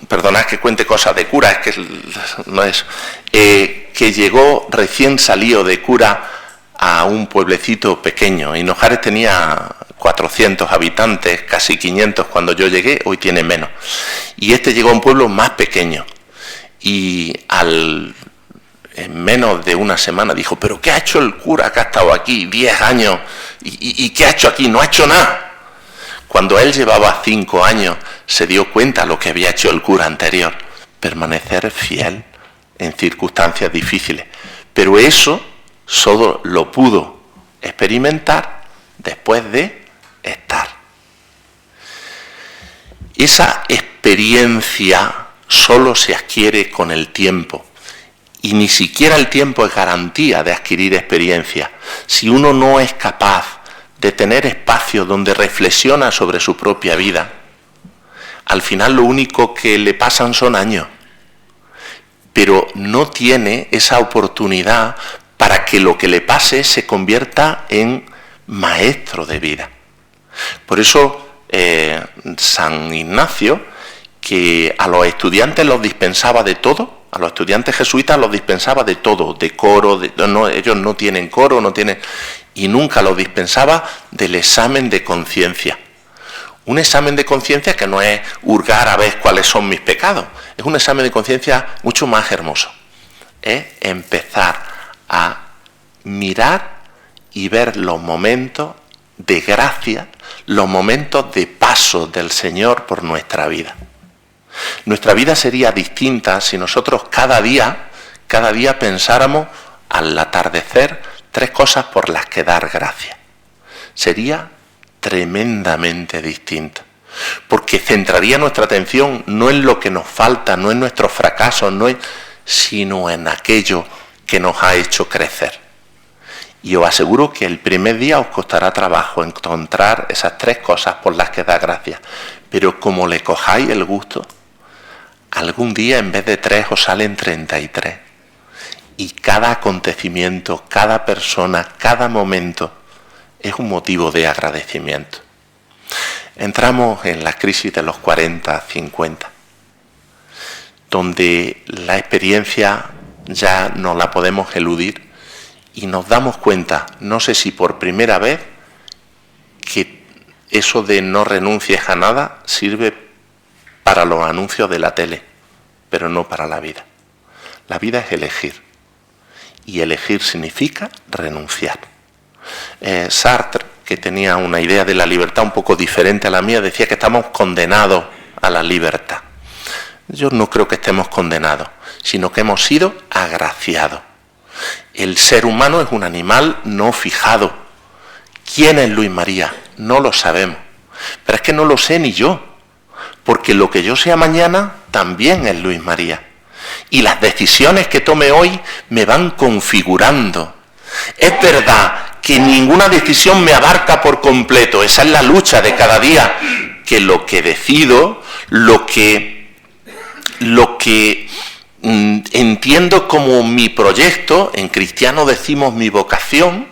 [SPEAKER 3] perdonad que cuente cosas de cura, es que no es, que llegó recién salido de cura a un pueblecito pequeño. Hinojares tenía 400 habitantes, casi 500 cuando yo llegué, hoy tiene menos. Y este llegó a un pueblo más pequeño y en menos de una semana dijo, ¿pero qué ha hecho el cura que ha estado aquí 10 años? ¿Y qué ha hecho aquí? No ha hecho nada. Cuando él llevaba 5 años se dio cuenta de lo que había hecho el cura anterior, permanecer fiel en circunstancias difíciles. Pero eso solo lo pudo experimentar después de estar. esa experiencia solo se adquiere con el tiempo. Y ni siquiera el tiempo es garantía de adquirir experiencia. Si uno no es capaz de tener espacio donde reflexiona sobre su propia vida, al final lo único que le pasan son años. Pero no tiene esa oportunidad para que lo que le pase se convierta en maestro de vida. Por eso San Ignacio, que a los estudiantes los dispensaba de todo, a los estudiantes jesuitas los dispensaba de todo, de coro, ellos no tienen coro, y nunca los dispensaba del examen de conciencia. Un examen de conciencia que no es hurgar a ver cuáles son mis pecados, es un examen de conciencia mucho más hermoso. Es empezar a mirar y ver los momentos de gracia, los momentos de paso del Señor por nuestra vida. Nuestra vida sería distinta si nosotros cada día pensáramos al atardecer 3 cosas por las que dar gracias. Sería tremendamente distinta, porque centraría nuestra atención no en lo que nos falta, no en nuestros fracasos, sino en aquello que nos ha hecho crecer. Y os aseguro que el primer día os costará trabajo encontrar esas 3 cosas por las que dar gracias, pero como le cojáis el gusto, algún día en vez de 3 os salen 33. Y cada acontecimiento, cada persona, cada momento es un motivo de agradecimiento. Entramos en la crisis de los 40, 50, donde la experiencia ya no la podemos eludir y nos damos cuenta, no sé si por primera vez, que eso de no renuncies a nada sirve para los anuncios de la tele, pero no para la vida. La vida es elegir, y elegir significa renunciar. Sartre, que tenía una idea de la libertad un poco diferente a la mía, decía que estamos condenados a la libertad. Yo no creo que estemos condenados, sino que hemos sido agraciados. El ser humano es un animal no fijado. ¿Quién es Luis María? No lo sabemos. Pero es que no lo sé ni yo, porque lo que yo sea mañana también es Luis María. Y las decisiones que tome hoy me van configurando. Es verdad que ninguna decisión me abarca por completo. Esa es la lucha de cada día. Que lo que decido, lo que entiendo como mi proyecto, en cristiano decimos mi vocación,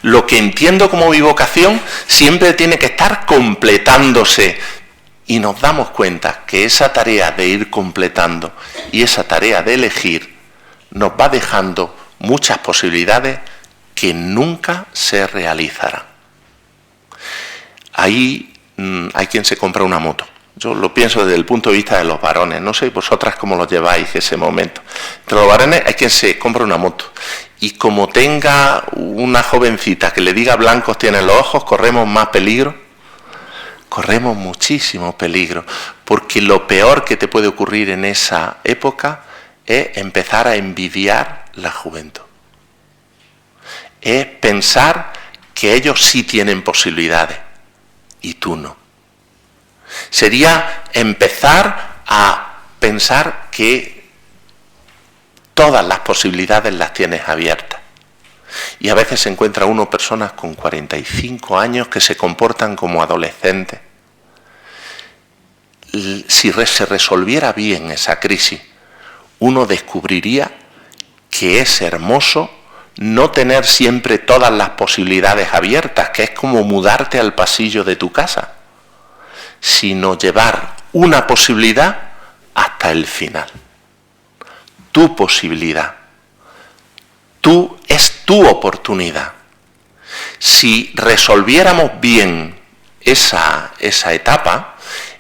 [SPEAKER 3] lo que entiendo como mi vocación siempre tiene que estar completándose. Y nos damos cuenta que esa tarea de ir completando y esa tarea de elegir nos va dejando muchas posibilidades que nunca se realizarán. Ahí hay quien se compra una moto. Yo lo pienso desde el punto de vista de los varones. No sé vosotras cómo lo lleváis ese momento. Entre los varones hay quien se compra una moto. Y como tenga una jovencita que le diga blancos tienen los ojos, corremos más peligro. Corremos muchísimo peligro, porque lo peor que te puede ocurrir en esa época es empezar a envidiar la juventud. Es pensar que ellos sí tienen posibilidades y tú no. Sería empezar a pensar que todas las posibilidades las tienes abiertas. Y a veces se encuentra uno personas con 45 años que se comportan como adolescentes. Si se resolviera bien esa crisis, uno descubriría que es hermoso no tener siempre todas las posibilidades abiertas, que es como mudarte al pasillo de tu casa, sino llevar una posibilidad hasta el final. Tu posibilidad. Es tu oportunidad. Si resolviéramos bien esa etapa,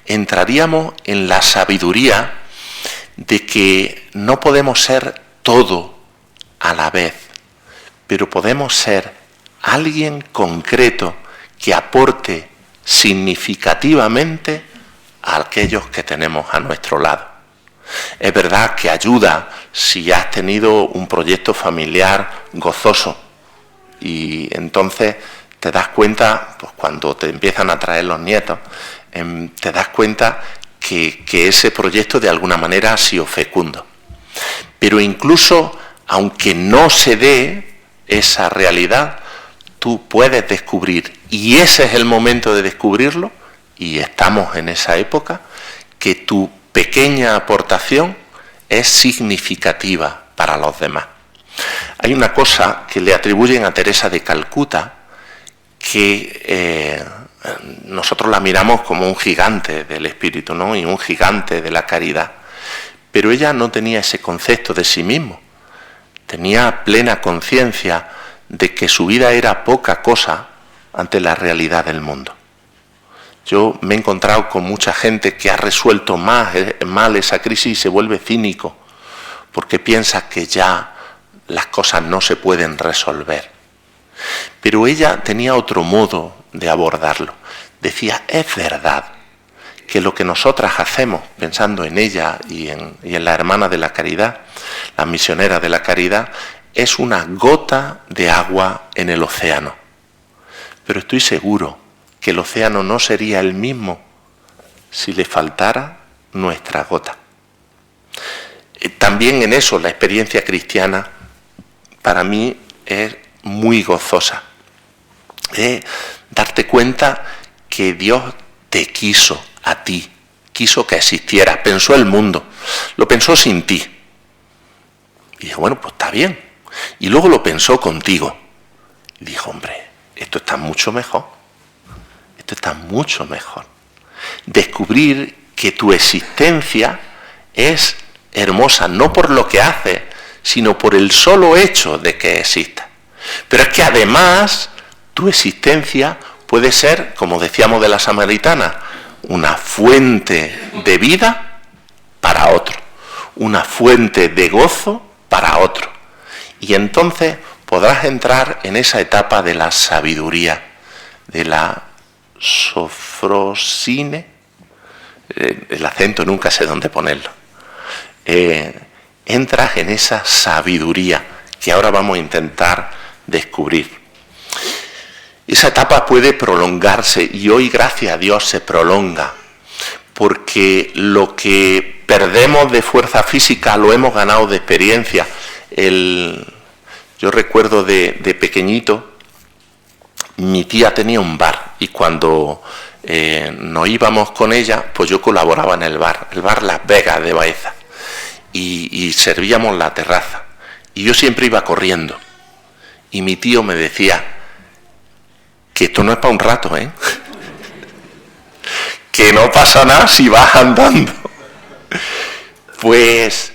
[SPEAKER 3] entraríamos en la sabiduría de que no podemos ser todo a la vez, pero podemos ser alguien concreto que aporte significativamente a aquellos que tenemos a nuestro lado. Es verdad que ayuda si has tenido un proyecto familiar gozoso y entonces te das cuenta, pues cuando te empiezan a traer los nietos, te das cuenta que ese proyecto de alguna manera ha sido fecundo. Pero incluso, aunque no se dé esa realidad, tú puedes descubrir, y ese es el momento de descubrirlo, y estamos en esa época, que tu pequeña aportación es significativa para los demás. Hay una cosa que le atribuyen a Teresa de Calcuta, que nosotros la miramos como un gigante del espíritu, ¿no? Y un gigante de la caridad. Pero ella no tenía ese concepto de sí mismo. Tenía plena conciencia de que su vida era poca cosa ante la realidad del mundo. Yo me he encontrado con mucha gente que ha resuelto mal esa crisis y se vuelve cínico, porque piensa que ya las cosas no se pueden resolver. Pero ella tenía otro modo de abordarlo. Decía, es verdad que lo que nosotras hacemos, pensando en ella y en la hermana de la caridad, la misionera de la caridad, es una gota de agua en el océano. Pero estoy seguro que el océano no sería el mismo si le faltara nuestra gota. También en eso la experiencia cristiana para mí es muy gozosa. Darte cuenta que Dios te quiso a ti, quiso que existieras, pensó el mundo, lo pensó sin ti. Y dijo, bueno, pues está bien. Y luego lo pensó contigo. Y dijo, hombre, esto está mucho mejor. Esto está mucho mejor. Descubrir que tu existencia es hermosa, no por lo que haces, sino por el solo hecho de que existas. Pero es que además tu existencia puede ser, como decíamos de la samaritana, una fuente de vida para otro, una fuente de gozo para otro. Y entonces podrás entrar en esa etapa de la sabiduría, de la sofrosine, el acento nunca sé dónde ponerlo. Entras en esa sabiduría que ahora vamos a intentar descubrir. Esa etapa puede prolongarse y hoy, gracias a Dios, se prolonga, porque lo que perdemos de fuerza física lo hemos ganado de experiencia. Yo recuerdo de pequeñito, mi tía tenía un bar y cuando nos íbamos con ella, pues yo colaboraba en el bar Las Vegas de Baeza, y servíamos la terraza. Y yo siempre iba corriendo. Y mi tío me decía que esto no es para un rato, que no pasa nada si vas andando. Pues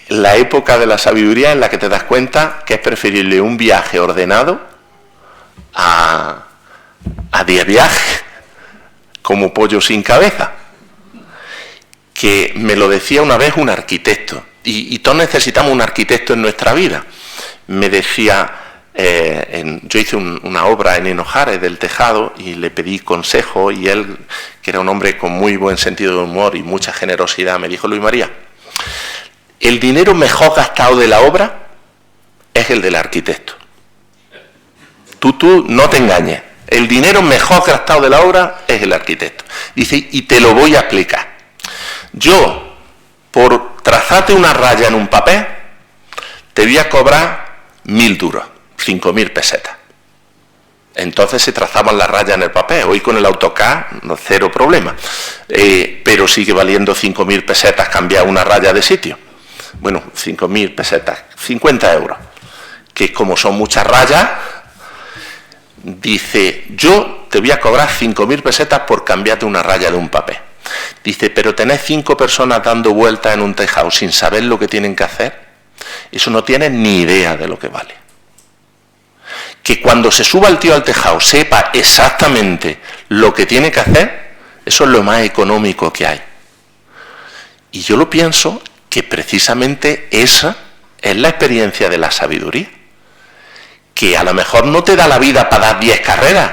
[SPEAKER 3] la época de la sabiduría en la que te das cuenta que es preferible un viaje ordenado a 10 viajes como pollo sin cabeza. Que me lo decía una vez un arquitecto, y todos necesitamos un arquitecto en nuestra vida. Me decía, yo hice una obra en Hinojares del tejado y le pedí consejo, y él, que era un hombre con muy buen sentido de humor y mucha generosidad, me dijo, Luis María, el dinero mejor gastado de la obra es el del arquitecto. Tú no te engañes, el dinero mejor gastado de la obra es el arquitecto. Dice, y te lo voy a explicar. Yo, por trazarte una raya en un papel, te voy a cobrar 1.000 duros, 5.000 pesetas. Entonces se trazaban las rayas en el papel. Hoy con el AutoCAD, no, cero problema. Pero sigue valiendo 5.000 pesetas cambiar una raya de sitio. Bueno, 5.000 pesetas, 50 euros. Que como son muchas rayas, dice, yo te voy a cobrar 5.000 pesetas por cambiarte una raya de un papel. Dice, pero tenés 5 personas dando vueltas en un tejado sin saber lo que tienen que hacer. Eso no tienen ni idea de lo que vale. Que cuando se suba el tío al tejado sepa exactamente lo que tiene que hacer, eso es lo más económico que hay. Y yo lo pienso que precisamente esa es la experiencia de la sabiduría. Que a lo mejor no te da la vida para dar 10 carreras,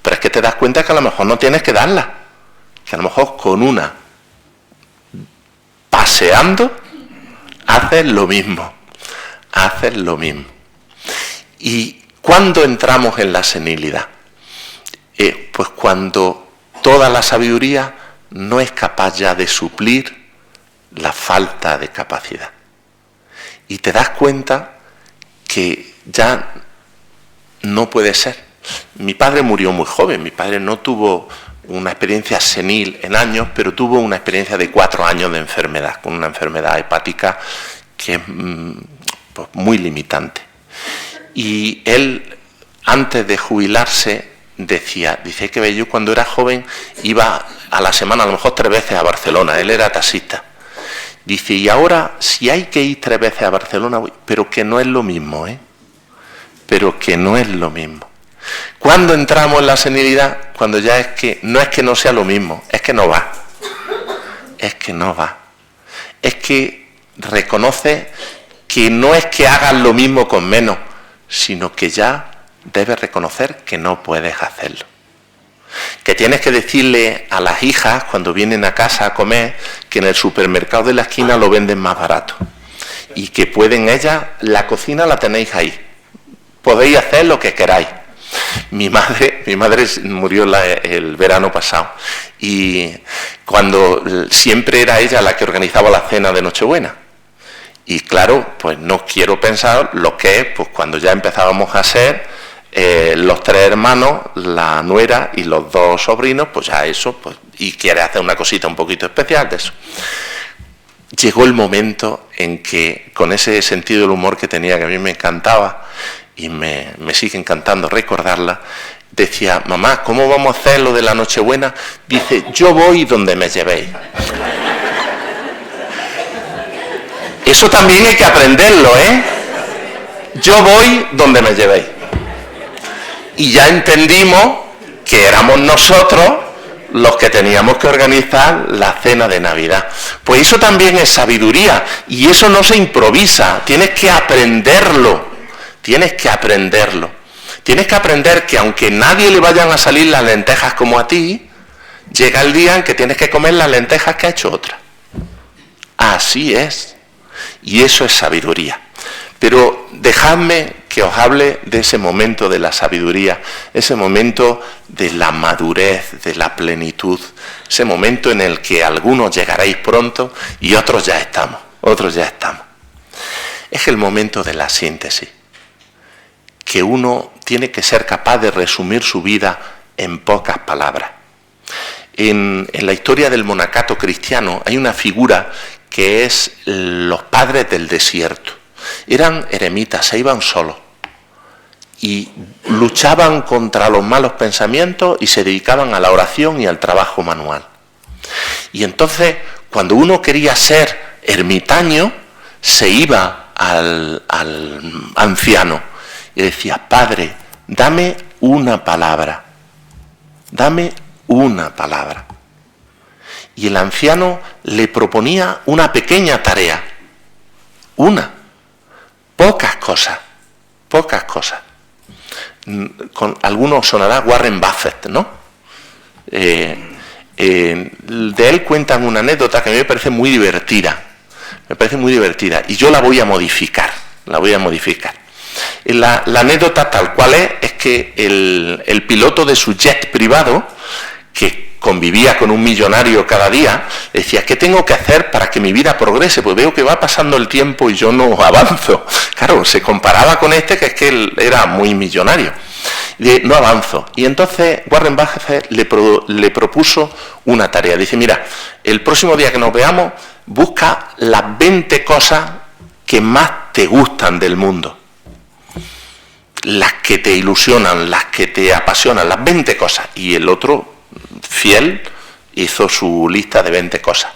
[SPEAKER 3] pero es que te das cuenta que a lo mejor no tienes que darlas. Que a lo mejor con una, paseando, haces lo mismo. Haces lo mismo. ¿Y cuándo entramos en la senilidad? Pues cuando toda la sabiduría no es capaz ya de suplir la falta de capacidad. Y te das cuenta que ya no puede ser. Mi padre murió muy joven, mi padre no tuvo una experiencia senil en años, pero tuvo una experiencia de 4 años de enfermedad, con una enfermedad hepática que es pues, muy limitante. Y él, antes de jubilarse, dice que yo cuando era joven iba a la semana, a lo mejor 3 veces a Barcelona, él era taxista. Dice, y ahora, si hay que ir 3 veces a Barcelona, voy, pero que no es lo mismo, pero que no es lo mismo. ¿Cuándo entramos en la senilidad? Cuando ya es que no sea lo mismo, es que no va. Es que no va. Es que reconoce que no es que hagas lo mismo con menos, sino que ya debes reconocer que no puedes hacerlo. Que tienes que decirle a las hijas cuando vienen a casa a comer que en el supermercado de la esquina lo venden más barato. Y que pueden ellas, la cocina la tenéis ahí. Podéis hacer lo que queráis. Mi madre murió el verano pasado y cuando siempre era ella la que organizaba la cena de Nochebuena. Y claro, pues no quiero pensar lo que es, pues cuando ya empezábamos a ser los 3 hermanos, la nuera y los 2 sobrinos, pues ya eso, pues, y quiere hacer una cosita un poquito especial de eso. Llegó el momento en que, con ese sentido del humor que tenía, que a mí me encantaba, y me sigue encantando recordarla, decía, mamá, ¿cómo vamos a hacer lo de la Nochebuena? Dice, yo voy donde me llevéis. Eso también hay que aprenderlo, Yo voy donde me llevéis. Y ya entendimos que éramos nosotros los que teníamos que organizar la cena de Navidad. Pues eso también es sabiduría, y eso no se improvisa, tienes que aprenderlo. Tienes que aprenderlo. Tienes que aprender que aunque nadie le vayan a salir las lentejas como a ti, llega el día en que tienes que comer las lentejas que ha hecho otra. Así es. Y eso es sabiduría. Pero dejadme que os hable de ese momento de la sabiduría, ese momento de la madurez, de la plenitud, ese momento en el que algunos llegaréis pronto y otros ya estamos. Es el momento de la síntesis. Que uno tiene que ser capaz de resumir su vida en pocas palabras. En la historia del monacato cristiano hay una figura que es los padres del desierto. Eran eremitas, se iban solos y luchaban contra los malos pensamientos y se dedicaban a la oración y al trabajo manual. Y entonces, cuando uno quería ser ermitaño, se iba al anciano y decía, Padre, dame una palabra. Y el anciano le proponía una pequeña tarea. Pocas cosas. Con algunos sonará Warren Buffett, ¿no? De él cuentan una anécdota que a mí me parece muy divertida. Y yo la voy a modificar. La anécdota tal cual es que el piloto de su jet privado, que convivía con un millonario cada día, decía, ¿qué tengo que hacer para que mi vida progrese? Pues veo que va pasando el tiempo y yo no avanzo. Claro, se comparaba con que es que él era muy millonario. No avanzo. Y entonces Warren Buffett le propuso una tarea. Dice, mira, el próximo día que nos veamos, busca las 20 cosas que más te gustan del mundo. Las que te ilusionan, las que te apasionan, las 20 cosas. Y el otro, fiel, hizo su lista de 20 cosas.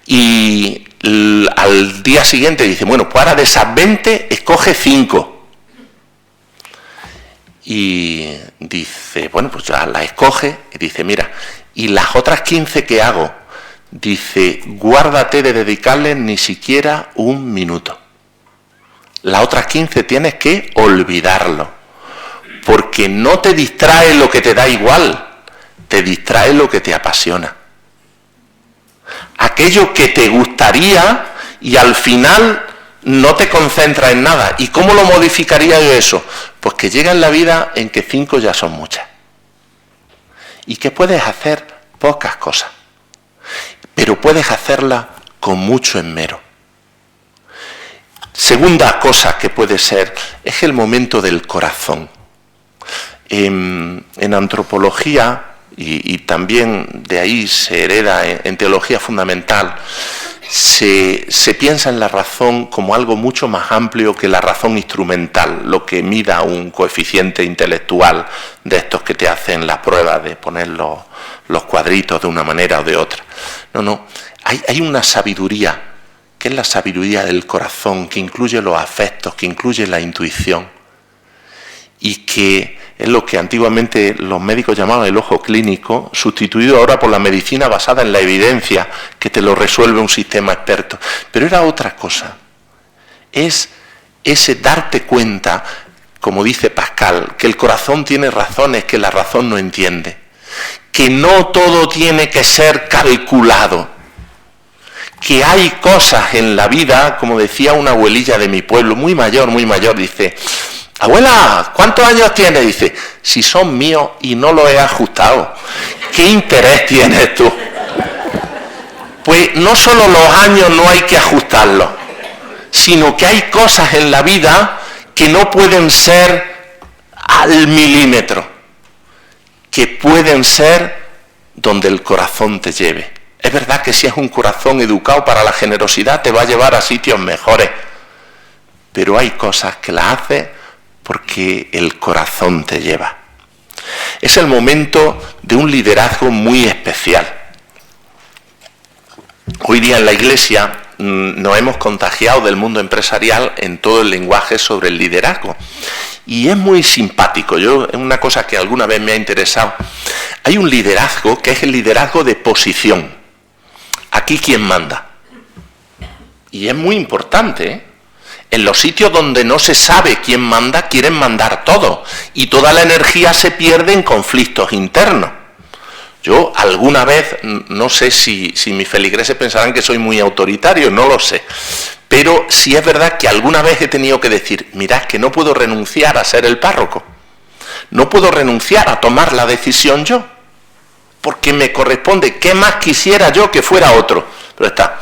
[SPEAKER 3] Y al día siguiente dice, bueno, pues ahora de esas 20, escoge 5. Y dice, bueno, pues ya las escoge. Y dice, mira, ¿y las otras 15 qué hago? Dice, guárdate de dedicarles ni siquiera 1 minuto. Las otras 15 tienes que olvidarlo, porque no te distrae lo que te da igual, te distrae lo que te apasiona. Aquello que te gustaría y al final no te concentras en nada. ¿Y cómo lo modificaría yo eso? Pues que llega en la vida en que 5 ya son muchas. Y que puedes hacer pocas cosas. pero puedes hacerla con mucho esmero. Segunda cosa que puede ser es el momento del corazón. En antropología, y también de ahí se hereda en teología fundamental, se piensa en la razón como algo mucho más amplio que la razón instrumental, lo que mida un coeficiente intelectual de estos que te hacen las pruebas de poner los cuadritos de una manera o de otra. No, hay una sabiduría, que es la sabiduría del corazón, que incluye los afectos, que incluye la intuición, y que es lo que antiguamente los médicos llamaban el ojo clínico, sustituido ahora por la medicina basada en la evidencia, que te lo resuelve un sistema experto. Pero era otra cosa. Es ese darte cuenta, como dice Pascal, que el corazón tiene razones que la razón no entiende, que no todo tiene que ser calculado, que hay cosas en la vida, como decía una abuelilla de mi pueblo, muy mayor, dice: abuela, ¿cuántos años tienes? Dice: si son míos y no los he ajustado. ¿Qué interés tienes tú? Pues no solo los años no hay que ajustarlos, sino que hay cosas en la vida que no pueden ser al milímetro, que pueden ser donde el corazón te lleve. Es verdad que si es un corazón educado para la generosidad te va a llevar a sitios mejores, pero hay cosas que las haces porque el corazón te lleva. Es el momento de un liderazgo muy especial. Hoy día en la Iglesia nos hemos contagiado del mundo empresarial en todo el lenguaje sobre el liderazgo. Y es muy simpático. Es una cosa que alguna vez me ha interesado. Hay un liderazgo que es el liderazgo de posición. Aquí quién manda. Y es muy importante, ¿eh? En los sitios donde no se sabe quién manda, quieren mandar todo. Y toda la energía se pierde en conflictos internos. Yo alguna vez, no sé si mis feligreses pensarán que soy muy autoritario, no lo sé. Pero sí es verdad que alguna vez he tenido que decir: mirad, que no puedo renunciar a ser el párroco. No puedo renunciar a tomar la decisión yo. Porque me corresponde. ¿Qué más quisiera yo que fuera otro? Pero está.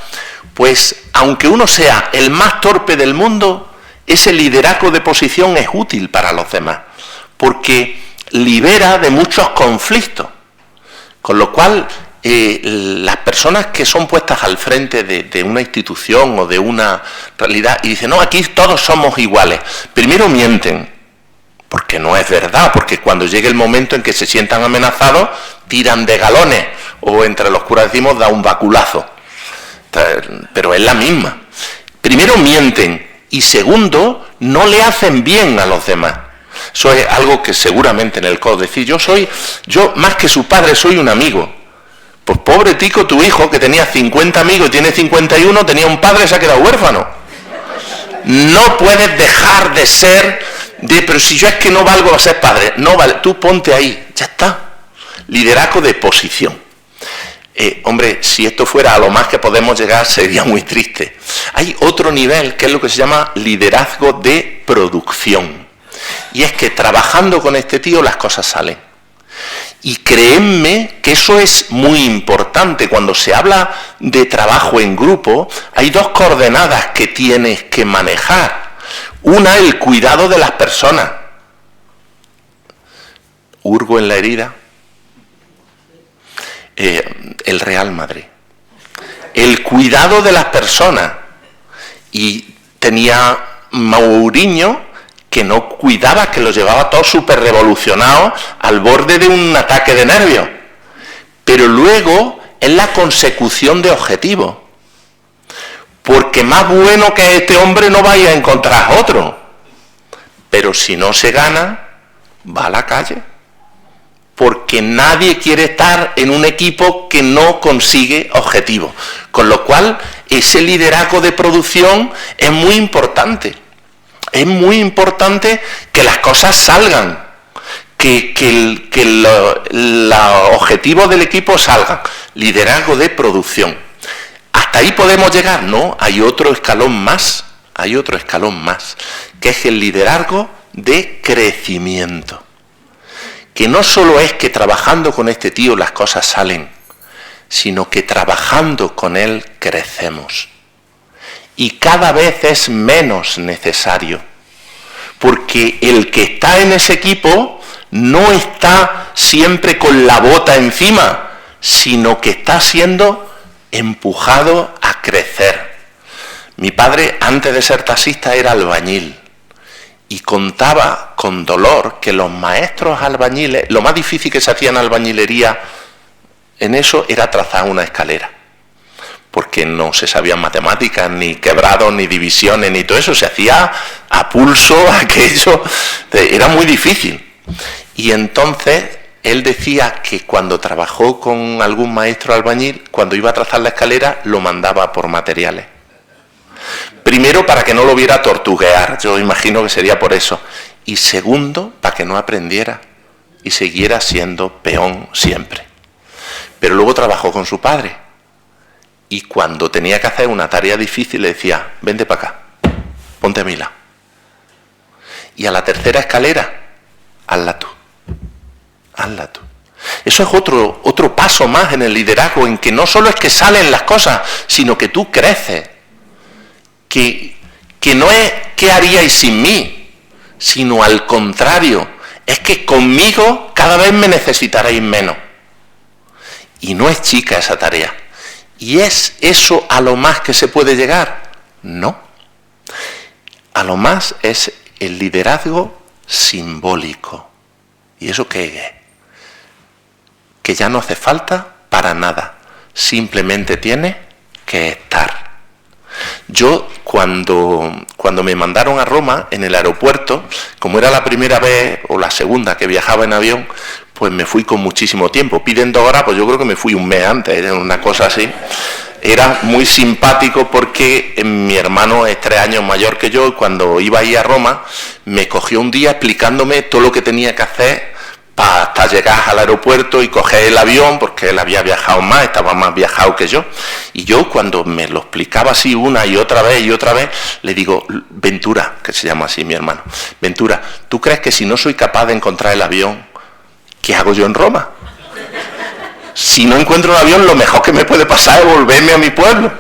[SPEAKER 3] Pues aunque uno sea el más torpe del mundo, ese liderazgo de posición es útil para los demás, porque libera de muchos conflictos. Con lo cual, las personas que son puestas al frente de una institución o de una realidad y dicen: no, aquí todos somos iguales, primero mienten, porque no es verdad, porque cuando llegue el momento en que se sientan amenazados, tiran de galones, o entre los curas decimos, da un baculazo. Pero es la misma. Primero mienten, y segundo, no le hacen bien a los demás. Eso es algo que seguramente en el COS decir: yo más que su padre soy un amigo. Pues pobre tico, tu hijo, que tenía 50 amigos y tiene 51, tenía un padre y se ha quedado huérfano. No puedes dejar de ser pero si yo es que no valgo a ser padre. No vale, tú ponte ahí, ya está. Liderazgo de posición. Hombre, si esto fuera a lo más que podemos llegar, sería muy triste. Hay otro nivel, que es lo que se llama liderazgo de producción. Y es que trabajando con este tío las cosas salen. Y créanme que eso es muy importante. Cuando se habla de trabajo en grupo, hay dos coordenadas que tienes que manejar. Una, el cuidado de las personas. Hurgo en la herida. El Real Madrid. El cuidado de las personas. Y tenía Mourinho, que no cuidaba, que los llevaba todos súper revolucionados al borde de un ataque de nervios. Pero luego es la consecución de objetivos. Porque más bueno que este hombre no vaya a encontrar otro. Pero si no se gana, va a la calle. Porque nadie quiere estar en un equipo que no consigue objetivos. Con lo cual, ese liderazgo de producción es muy importante. Es muy importante que las cosas salgan, que los objetivos del equipo salgan. Liderazgo de producción. ¿Hasta ahí podemos llegar? No, hay otro escalón más, que es el liderazgo de crecimiento. Que no solo es que trabajando con este tío las cosas salen, sino que trabajando con Él crecemos. Y cada vez es menos necesario, porque el que está en ese equipo no está siempre con la bota encima, sino que está siendo empujado a crecer. Mi padre, antes de ser taxista, era albañil y contaba con dolor que los maestros albañiles, lo más difícil que se hacía en albañilería en eso era trazar una escalera, porque no se sabían matemáticas, ni quebrados, ni divisiones, ni todo eso, se hacía a pulso, aquello, era muy difícil. Y entonces él decía que cuando trabajó con algún maestro albañil, cuando iba a trazar la escalera, lo mandaba por materiales. Primero, para que no lo viera tortuguear, yo imagino que sería por eso. Y segundo, para que no aprendiera y siguiera siendo peón siempre. Pero luego trabajó con su padre. Y cuando tenía que hacer una tarea difícil, le decía, vente para acá, ponte a mi lado. Y a la tercera escalera, hazla tú. Hazla tú. Eso es otro paso más en el liderazgo, en que no solo es que salen las cosas, sino que tú creces. Que no es ¿qué haríais sin mí?, sino al contrario, es que conmigo cada vez me necesitaréis menos. Y no es chica esa tarea. ¿Y es eso a lo más que se puede llegar? No. A lo más es el liderazgo simbólico. ¿Y eso qué es? Que ya no hace falta para nada. Simplemente tiene que estar. Yo cuando me mandaron a Roma, en el aeropuerto, como era la primera vez o la segunda que viajaba en avión, pues me fui con muchísimo tiempo. Piden 2 horas, pues yo creo que me fui un mes antes, era una cosa así. Era muy simpático porque mi hermano es 3 años mayor que yo, y cuando iba a ir a Roma, me cogió un día explicándome todo lo que tenía que hacer para hasta llegar al aeropuerto y coger el avión, porque él había viajado más, estaba más viajado que yo. Y yo, cuando me lo explicaba así una y otra vez, le digo, Ventura, que se llama así mi hermano, Ventura, ¿tú crees que si no soy capaz de encontrar el avión, qué hago yo en Roma? Si no encuentro el avión, lo mejor que me puede pasar es volverme a mi pueblo.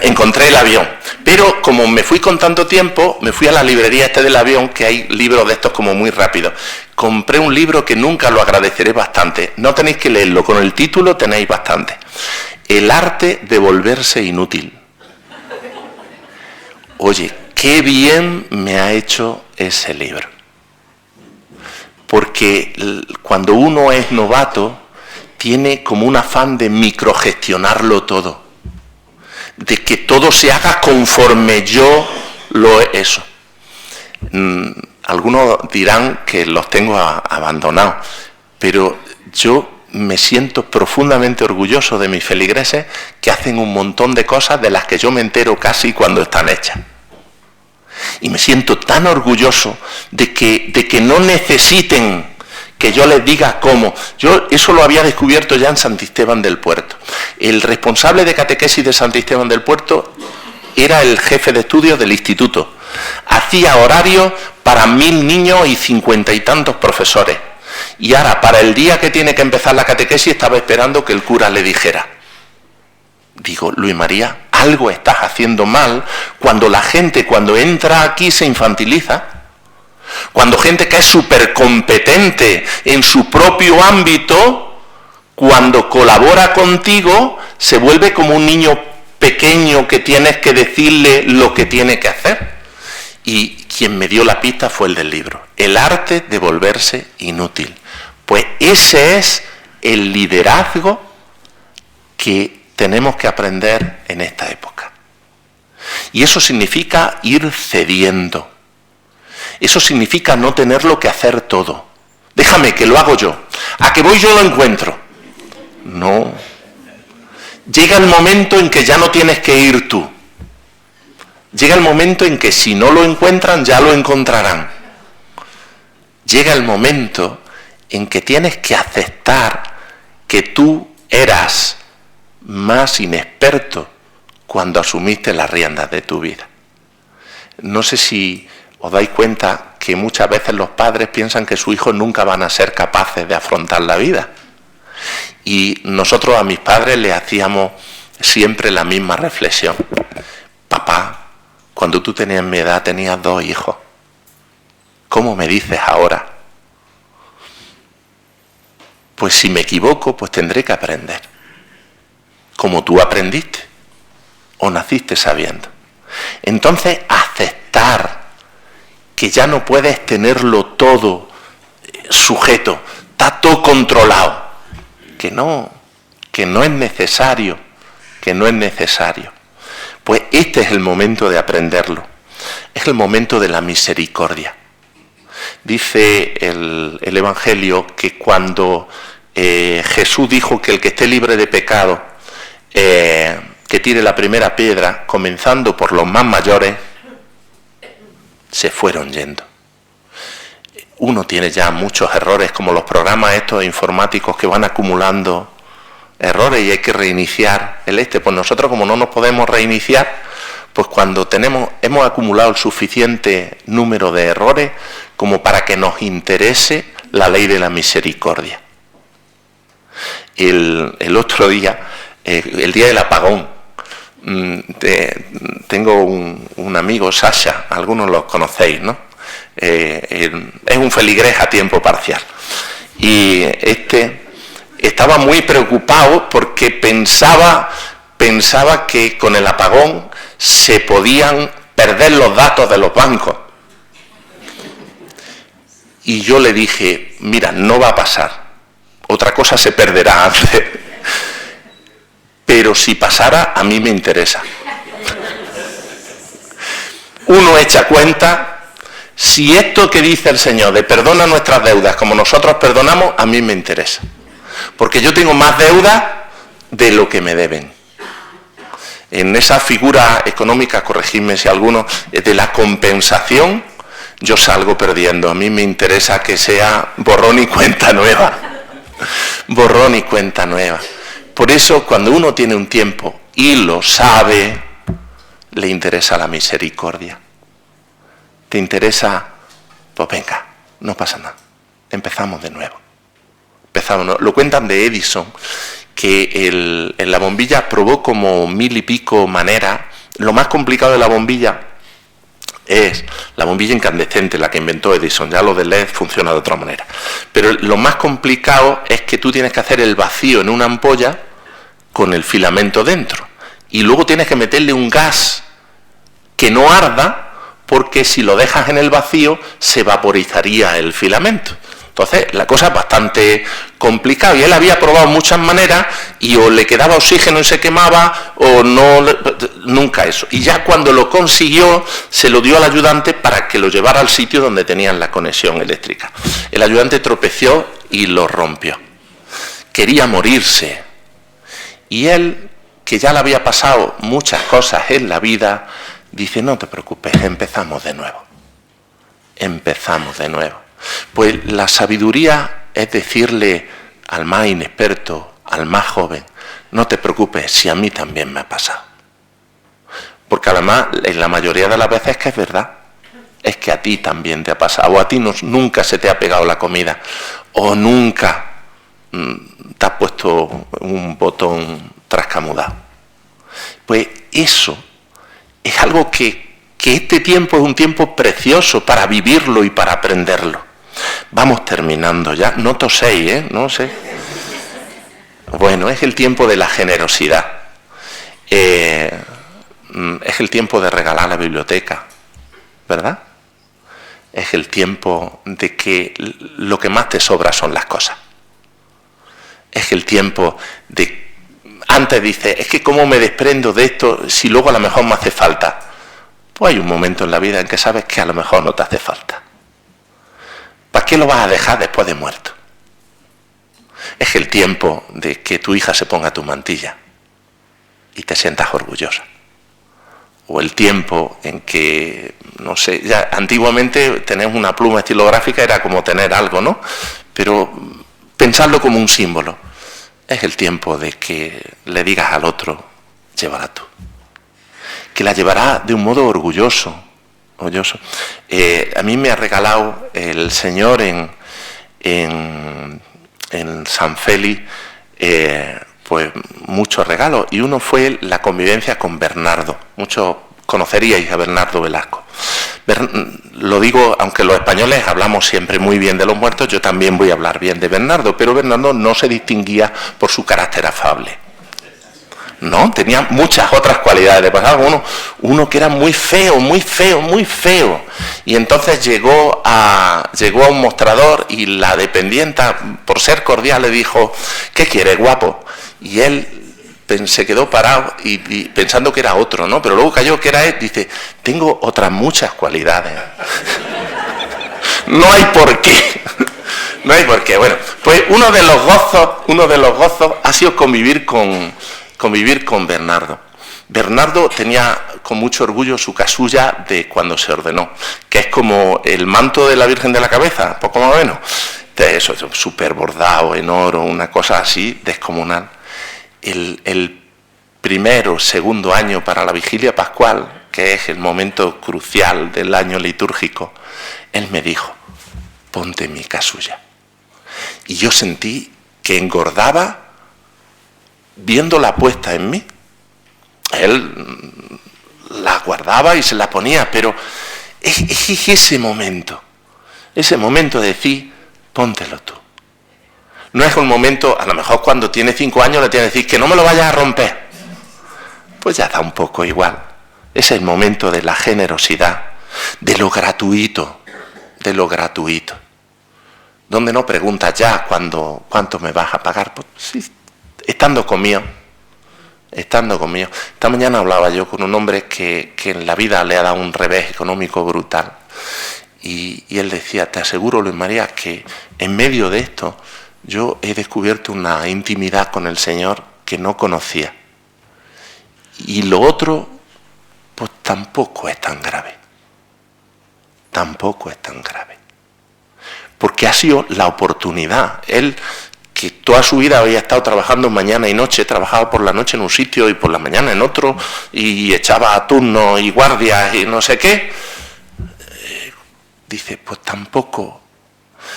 [SPEAKER 3] Encontré el avión. Pero como me fui con tanto tiempo, me fui a la librería del avión, que hay libros de estos como muy rápidos. Compré un libro que nunca lo agradeceré bastante. No tenéis que leerlo, con el título tenéis bastante. El arte de volverse inútil. Oye, qué bien me ha hecho ese libro. Porque cuando uno es novato, tiene como un afán de microgestionarlo todo, de que todo se haga conforme yo lo he eso. Algunos dirán que los tengo abandonados, pero yo me siento profundamente orgulloso de mis feligreses, que hacen un montón de cosas de las que yo me entero casi cuando están hechas. Y me siento tan orgulloso de que no necesiten que yo les diga cómo. Yo eso lo había descubierto ya en Santisteban del Puerto. El responsable de catequesis de Santisteban del Puerto era el jefe de estudios del instituto. Hacía horario para 1000 niños y 50 y tantos profesores. Y ahora, para el día que tiene que empezar la catequesis, estaba esperando que el cura le dijera. Digo, Luis María, algo estás haciendo mal cuando la gente, cuando entra aquí, se infantiliza. Cuando gente que es súper competente en su propio ámbito, cuando colabora contigo, se vuelve como un niño pequeño que tienes que decirle lo que tiene que hacer. Y quien me dio la pista fue el del libro, El arte de volverse inútil. Pues ese es el liderazgo que tenemos que aprender en esta época. Y eso significa ir cediendo. Eso significa no tenerlo que hacer todo. Déjame que lo hago yo. A que voy yo lo encuentro. No. Llega el momento en que ya no tienes que ir tú. Llega el momento en que si no lo encuentran, ya lo encontrarán. Llega el momento en que tienes que aceptar que tú eras más inexperto cuando asumiste las riendas de tu vida. No sé si os dais cuenta que muchas veces los padres piensan que sus hijos nunca van a ser capaces de afrontar la vida. Y nosotros a mis padres les hacíamos siempre la misma reflexión. Papá, cuando tú tenías mi edad tenías 2 hijos. ¿Cómo me dices ahora? Pues si me equivoco, pues tendré que aprender. Como tú aprendiste. O naciste sabiendo. Entonces, aceptar que ya no puedes tenerlo todo sujeto, está todo controlado, que no es necesario, Pues este es el momento de aprenderlo, es el momento de la misericordia. Dice el Evangelio que cuando Jesús dijo que el que esté libre de pecado, que tire la primera piedra, comenzando por los más mayores, se fueron yendo. Uno tiene ya muchos errores, como los programas estos informáticos que van acumulando errores y hay que reiniciar Pues nosotros, como no nos podemos reiniciar, pues cuando hemos acumulado el suficiente número de errores como para que nos interese la ley de la misericordia. El otro día, el día del apagón, tengo un amigo, Sasha, algunos los conocéis, ¿no? Es un feligrés a tiempo parcial. Y estaba muy preocupado porque pensaba que con el apagón se podían perder los datos de los bancos. Y yo le dije, mira, no va a pasar. Otra cosa se perderá antes. Pero si pasara, a mí me interesa. Uno echa cuenta, si esto que dice el Señor de perdona nuestras deudas como nosotros perdonamos, a mí me interesa. Porque yo tengo más deudas de lo que me deben. En esa figura económica, corregidme si alguno, de la compensación, yo salgo perdiendo. A mí me interesa que sea borrón y cuenta nueva. Borrón y cuenta nueva. Por eso, cuando uno tiene un tiempo y lo sabe, le interesa la misericordia. ¿Te interesa? Pues venga, no pasa nada. Empezamos de nuevo. Lo cuentan de Edison, que en la bombilla probó como 1000 y pico maneras. Lo más complicado de la bombilla es la bombilla incandescente, la que inventó Edison. Ya lo de LED funciona de otra manera. Pero lo más complicado es que tú tienes que hacer el vacío en una ampolla con el filamento dentro. Y luego tienes que meterle un gas que no arda, porque si lo dejas en el vacío se vaporizaría el filamento. Entonces la cosa es bastante complicada y él había probado muchas maneras y o le quedaba oxígeno y se quemaba o no, nunca eso. Y ya cuando lo consiguió se lo dio al ayudante para que lo llevara al sitio donde tenían la conexión eléctrica. El ayudante tropezó y lo rompió. Quería morirse. Y él, que ya le había pasado muchas cosas en la vida, dice, no te preocupes, empezamos de nuevo. Empezamos de nuevo. Pues la sabiduría es decirle al más inexperto, al más joven, no te preocupes si a mí también me ha pasado. Porque además, en la mayoría de las veces es que es verdad, es que a ti también te ha pasado, o a ti nunca se te ha pegado la comida, o nunca te has puesto un botón trascamudado. Pues eso es algo que este tiempo es un tiempo precioso para vivirlo y para aprenderlo. Vamos terminando ya, no toséis, no sé. Bueno, es el tiempo de la generosidad. Es el tiempo de regalar la biblioteca, ¿verdad? Es el tiempo de que lo que más te sobra son las cosas. Es el tiempo de... Antes dices, es que cómo me desprendo de esto si luego a lo mejor me hace falta. Pues hay un momento en la vida en que sabes que a lo mejor no te hace falta. ¿Para qué lo vas a dejar después de muerto? Es el tiempo de que tu hija se ponga tu mantilla y te sientas orgullosa. O el tiempo en que, no sé, ya antiguamente tener una pluma estilográfica era como tener algo, ¿no? Pero pensarlo como un símbolo. Es el tiempo de que le digas al otro, llévala tú. Que la llevará de un modo orgulloso. A mí me ha regalado el Señor en San Félix pues muchos regalos, y uno fue la convivencia con Bernardo. Muchos conoceríais a Bernardo Velasco. Lo digo, aunque los españoles hablamos siempre muy bien de los muertos, yo también voy a hablar bien de Bernardo, pero Bernardo no se distinguía por su carácter afable. No, tenía muchas otras cualidades. Pasaba uno que era muy feo, muy feo, muy feo. Y entonces llegó a un mostrador y la dependienta, por ser cordial, le dijo: ¿qué quieres, guapo? Y él se quedó parado y pensando que era otro, ¿no? Pero luego cayó que era él. Dice: tengo otras muchas cualidades. No hay por qué. No hay por qué. Bueno, pues uno de los gozos ha sido convivir con Bernardo. Bernardo tenía con mucho orgullo su casulla de cuando se ordenó, que es como el manto de la Virgen de la Cabeza, poco más o menos. Eso, súper bordado en oro, una cosa así descomunal. El primero, segundo año para la vigilia pascual, que es el momento crucial del año litúrgico, él me dijo: ponte mi casulla. Y yo sentí que engordaba viéndola puesta en mí. Él la guardaba y se la ponía, pero es ese momento de decir: póntelo tú. No es un momento, a lo mejor cuando tiene 5 años le tiene que decir: que no me lo vayas a romper. Pues ya da un poco igual. Es el momento de la generosidad, de lo gratuito, donde no preguntas ya cuánto me vas a pagar. Pues sí, estando conmigo. Esta mañana hablaba yo con un hombre que en la vida le ha dado un revés económico brutal. Y él decía: te aseguro, Luis María, que en medio de esto yo he descubierto una intimidad con el Señor que no conocía. Y lo otro, pues tampoco es tan grave. Porque ha sido la oportunidad. Él, que toda su vida había estado trabajando mañana y noche, trabajaba por la noche en un sitio y por la mañana en otro, y echaba a turnos y guardias y no sé qué, dice: pues tampoco,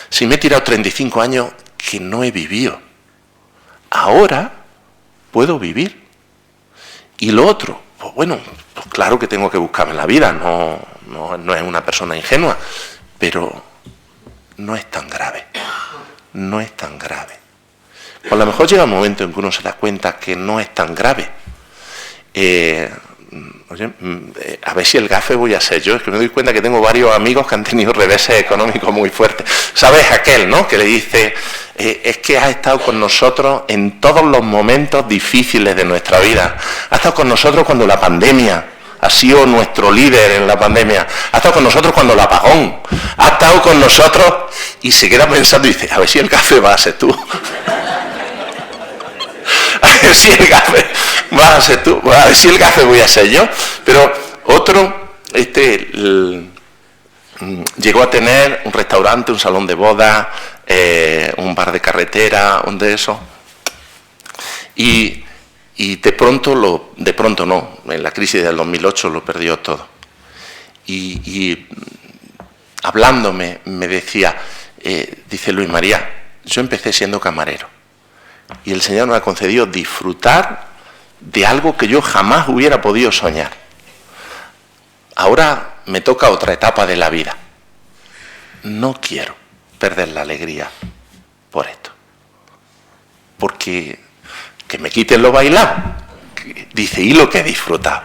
[SPEAKER 3] si me he tirado 35 años que no he vivido, ahora puedo vivir. Y lo otro, pues bueno, pues claro que tengo que buscarme la vida, no es una persona ingenua, pero no es tan grave. Pues a lo mejor llega un momento en que uno se da cuenta que no es tan grave. A ver si el gafe voy a ser yo. Es que me doy cuenta que tengo varios amigos que han tenido reveses económicos muy fuertes. ¿Sabes aquel, no? Que le dice: es que has estado con nosotros en todos los momentos difíciles de nuestra vida. Has estado con nosotros cuando la pandemia, ha sido nuestro líder en la pandemia. Ha estado con nosotros cuando el apagón. Ha estado con nosotros, y se queda pensando y dice: a ver si el gafe va a ser tú. A ver si el gafe vas a ser tú, a ver si el gafe voy a ser yo. Pero otro, llegó a tener un restaurante, un salón de bodas, un bar de carretera, un de esos. Y de pronto no, en la crisis del 2008 lo perdió todo. Y hablándome me decía, dice: Luis María, yo empecé siendo camarero. Y el Señor me ha concedido disfrutar de algo que yo jamás hubiera podido soñar. Ahora me toca otra etapa de la vida. No quiero perder la alegría por esto. Porque que me quiten lo bailado. Dice: y lo que he disfrutado.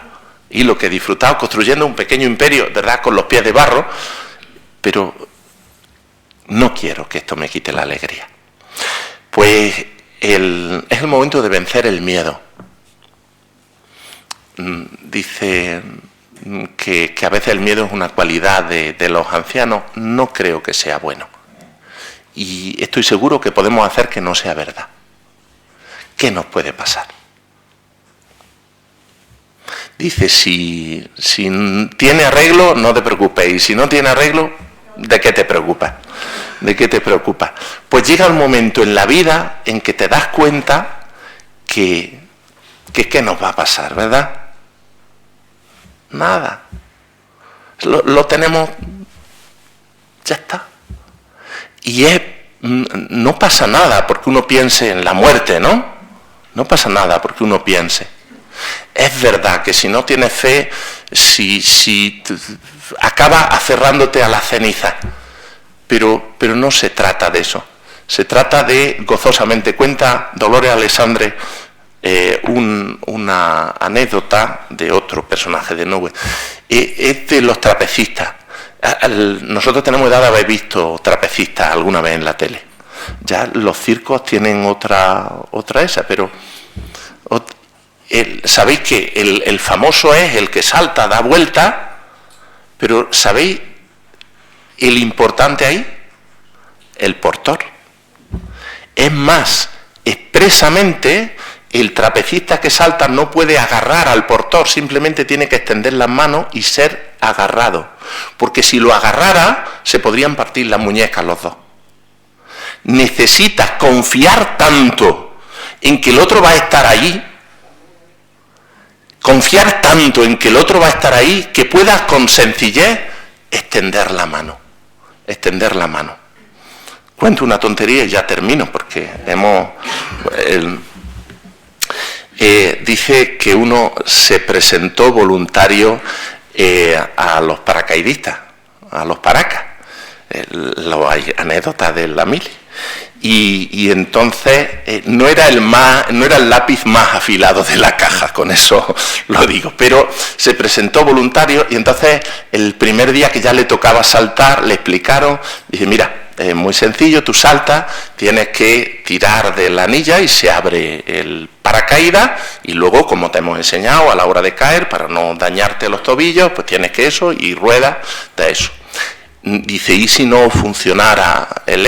[SPEAKER 3] Construyendo un pequeño imperio, ¿verdad?, con los pies de barro. Pero no quiero que esto me quite la alegría. Pues es el momento de vencer el miedo. Dice que a veces el miedo es una cualidad de los ancianos. No creo que sea bueno. Y estoy seguro que podemos hacer que no sea verdad. ¿Qué nos puede pasar? Dice: si tiene arreglo, no te preocupes. Y si no tiene arreglo, ¿de qué te preocupas? Pues llega un momento en la vida en que te das cuenta que ¿qué nos va a pasar, verdad? Nada. Lo tenemos, ya está. Y es no pasa nada porque uno piense en la muerte, ¿no? No pasa nada porque uno piense. Es verdad que si no tienes fe, si acaba aferrándote a la ceniza. Pero no se trata de eso. Se trata de gozosamente. Cuenta Dolores Alessandre una anécdota de otro personaje de Nowe. Es de los trapecistas. Nosotros tenemos edad de haber visto trapecistas alguna vez en la tele. Ya los circos tienen otra esa, pero sabéis que el famoso es el que salta, da vuelta, pero ¿sabéis el importante ahí? El portor. Es más, expresamente, el trapecista que salta no puede agarrar al portor, simplemente tiene que extender las manos y ser agarrado. Porque si lo agarrara, se podrían partir las muñecas los dos. Necesitas confiar tanto en que el otro va a estar allí, confiar tanto en que el otro va a estar ahí, que puedas con sencillez extender la mano. Extender la mano. Cuento una tontería y ya termino, porque dice que uno se presentó voluntario a los paracaidistas, a los paracas. Hay anécdotas de la mili. Y entonces no era el lápiz más afilado de la caja, con eso lo digo, pero se presentó voluntario y entonces el primer día que ya le tocaba saltar le explicaron, dice, mira, es muy sencillo, tú saltas, tienes que tirar de la anilla y se abre el paracaídas y luego, como te hemos enseñado, a la hora de caer, para no dañarte los tobillos, pues tienes que eso y ruedas de eso. Dice, ¿y si no funcionara el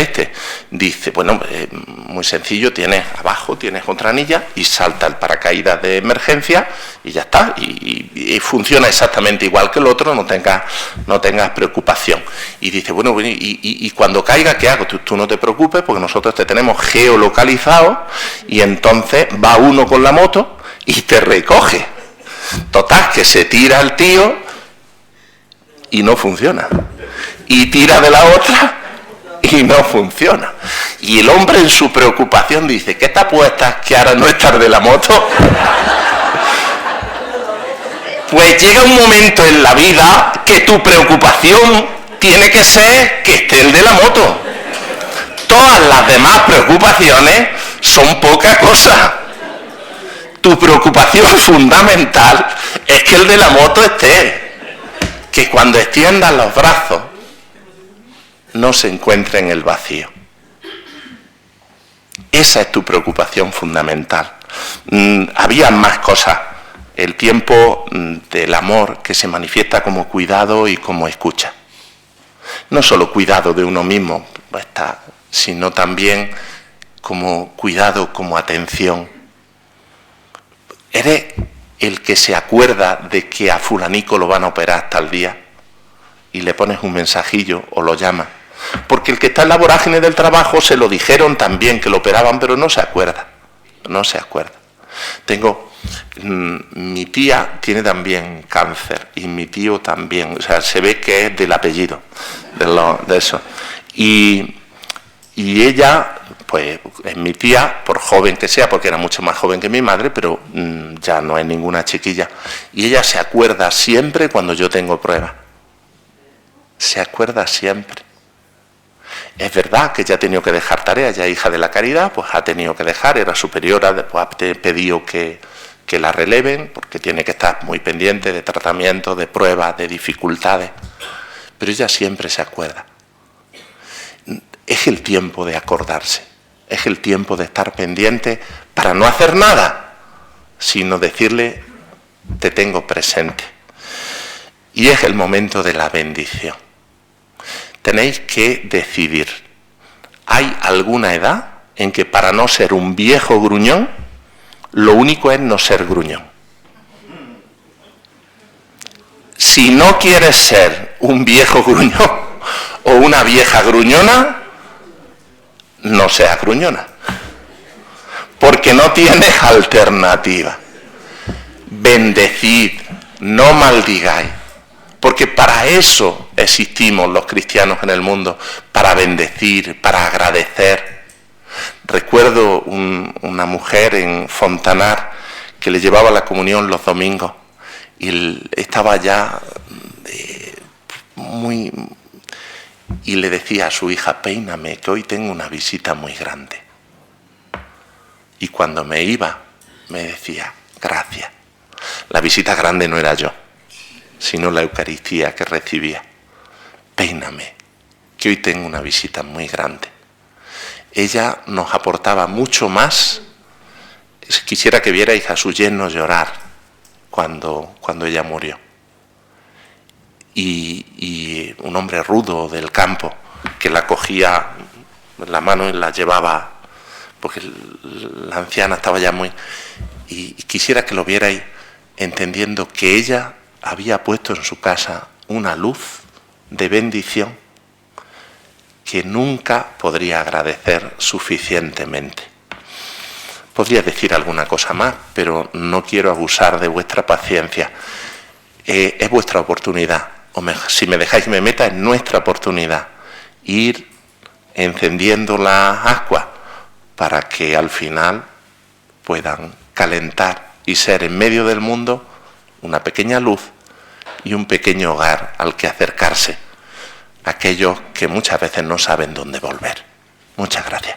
[SPEAKER 3] Dice, bueno, muy sencillo, abajo tienes otra anilla y salta el paracaídas de emergencia y ya está, y funciona exactamente igual que el otro, no tengas preocupación. Y dice, bueno, y cuando caiga, ¿qué hago? Tú no te preocupes porque nosotros te tenemos geolocalizado y entonces va uno con la moto y te recoge. Total, que se tira el tío y no funciona. Y tira de la otra y no funciona. Y el hombre en su preocupación dice, ¿qué te apuestas que ahora no estar de la moto? Pues llega un momento en la vida que tu preocupación tiene que ser que esté el de la moto. Todas las demás preocupaciones son poca cosa. Tu preocupación fundamental es que el de la moto esté. Que cuando extiendas los brazos no se encuentre en el vacío. Esa es tu preocupación fundamental. Había más cosas. El tiempo del amor que se manifiesta como cuidado y como escucha. No solo cuidado de uno mismo, sino también como cuidado, como atención. Eres el que se acuerda de que a fulanico lo van a operar tal día y le pones un mensajillo o lo llamas. Porque el que está en la vorágine del trabajo se lo dijeron también que lo operaban, pero no se acuerda. No se acuerda. Mi tía tiene también cáncer y mi tío también. O sea, se ve que es del apellido de eso. Y ella, pues es mi tía, por joven que sea, porque era mucho más joven que mi madre, pero ya no es ninguna chiquilla. Y ella se acuerda siempre cuando yo tengo pruebas. Se acuerda siempre. Es verdad que ya ha tenido que dejar tareas, ya hija de la caridad, pues ha tenido que dejar, era superiora, después ha pedido que la releven, porque tiene que estar muy pendiente de tratamientos, de pruebas, de dificultades. Pero ella siempre se acuerda. Es el tiempo de acordarse, es el tiempo de estar pendiente para no hacer nada, sino decirle, te tengo presente. Y es el momento de la bendición. Tenéis que decidir. ¿Hay alguna edad en que para no ser un viejo gruñón, lo único es no ser gruñón? Si no quieres ser un viejo gruñón o una vieja gruñona, no seas gruñona. Porque no tienes alternativa. Bendecid, no maldigáis. Porque para eso existimos los cristianos en el mundo, para bendecir, para agradecer. Recuerdo una mujer en Fontanar que le llevaba la comunión los domingos y estaba ya y le decía a su hija: peíname, que hoy tengo una visita muy grande. Y cuando me iba, me decía: gracias. La visita grande no era yo, sino la Eucaristía que recibía. Peíname, que hoy tengo una visita muy grande. Ella nos aportaba mucho más. Quisiera que vierais a su yerno llorar cuando ella murió. Y un hombre rudo del campo que la cogía en la mano y la llevaba, porque la anciana estaba ya muy... Y quisiera que lo vierais entendiendo que ella había puesto en su casa una luz de bendición que nunca podría agradecer suficientemente. Podría decir alguna cosa más, pero no quiero abusar de vuestra paciencia. Es vuestra oportunidad. Si me dejáis que me meta, es nuestra oportunidad. Ir encendiendo las ascuas para que al final puedan calentar y ser en medio del mundo una pequeña luz y un pequeño hogar al que acercarse aquellos que muchas veces no saben dónde volver. Muchas gracias.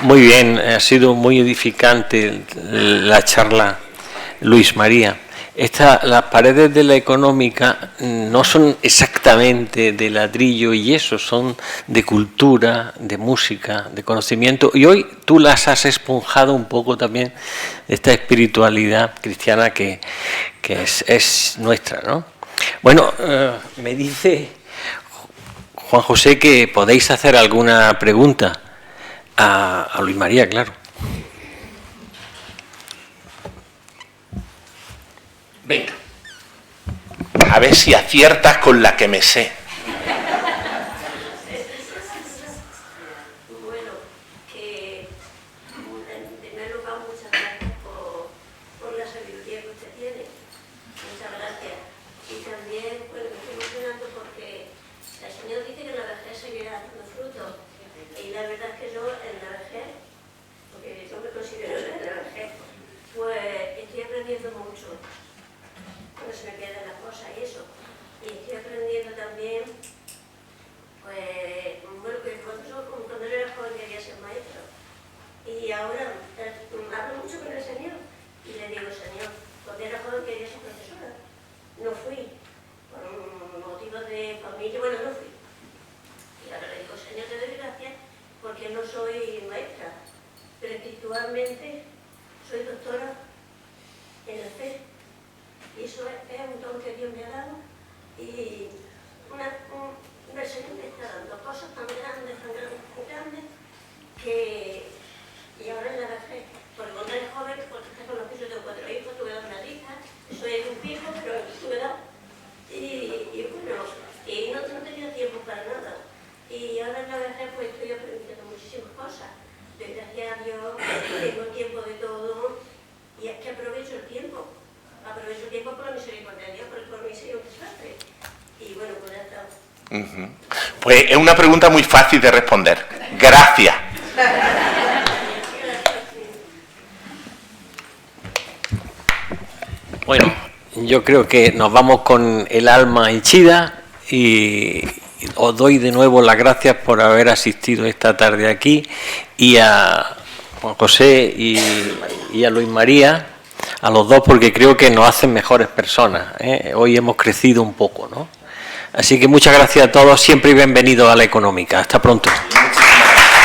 [SPEAKER 1] Muy bien, ha sido muy edificante la charla, Luis María. Las paredes de la económica no son exactamente de ladrillo y yeso, son de cultura, de música, de conocimiento. Y hoy tú las has esponjado un poco también de esta espiritualidad cristiana que es nuestra, ¿no? Bueno, me dice Juan José que podéis hacer alguna pregunta a Luis María, claro.
[SPEAKER 3] Venga, a ver si aciertas con la que me sé.
[SPEAKER 4] Bueno, que en primer lugar muchas gracias por la sabiduría que usted tiene. Muchas gracias. Y también, bueno, me estoy emocionando porque el Señor dice que en la vejez seguirá dando frutos. Y la verdad es que yo en la vejez, porque yo me considero en la vejez, pues estoy aprendiendo mucho. No se me quedan las cosas y eso. Y estoy aprendiendo también, pues, bueno, que cuando yo era joven quería ser maestro. Y ahora hablo mucho con el Señor y le digo: Señor, cuando era joven quería ser profesora. No fui, por motivos de familia, bueno, no fui. Y ahora le digo: Señor, te doy gracias porque no soy maestra, pero espiritualmente soy doctora en la fe. Y eso es un don que Dios me ha dado y el Señor me está dando cosas tan grandes, que... Y ahora en la vejez, porque cuando eres joven, porque estás con los hijos, yo tengo 4 hijos, tuve 2 nadijas, soy un hijo, pero tuve 2. Y bueno, y no tenía tiempo para nada. Y ahora en la vejez pues estoy aprendiendo muchísimas cosas. Doy gracias a Dios, tengo tiempo de todo y es que aprovecho el tiempo. Aprovecho el tiempo por la misericordia de Dios, por mi Señor que sufre. Y bueno, pues ya está.
[SPEAKER 3] Pues es una pregunta muy fácil de responder. Gracias.
[SPEAKER 1] Bueno, yo creo que nos vamos con el alma henchida y os doy de nuevo las gracias por haber asistido esta tarde aquí, y a Juan José y a Luis María, a los dos, porque creo que nos hacen mejores personas, ¿eh? Hoy hemos crecido un poco, ¿no? Así que muchas gracias a todos, siempre bienvenidos a La Económica. Hasta pronto.
[SPEAKER 3] Muchísimas gracias.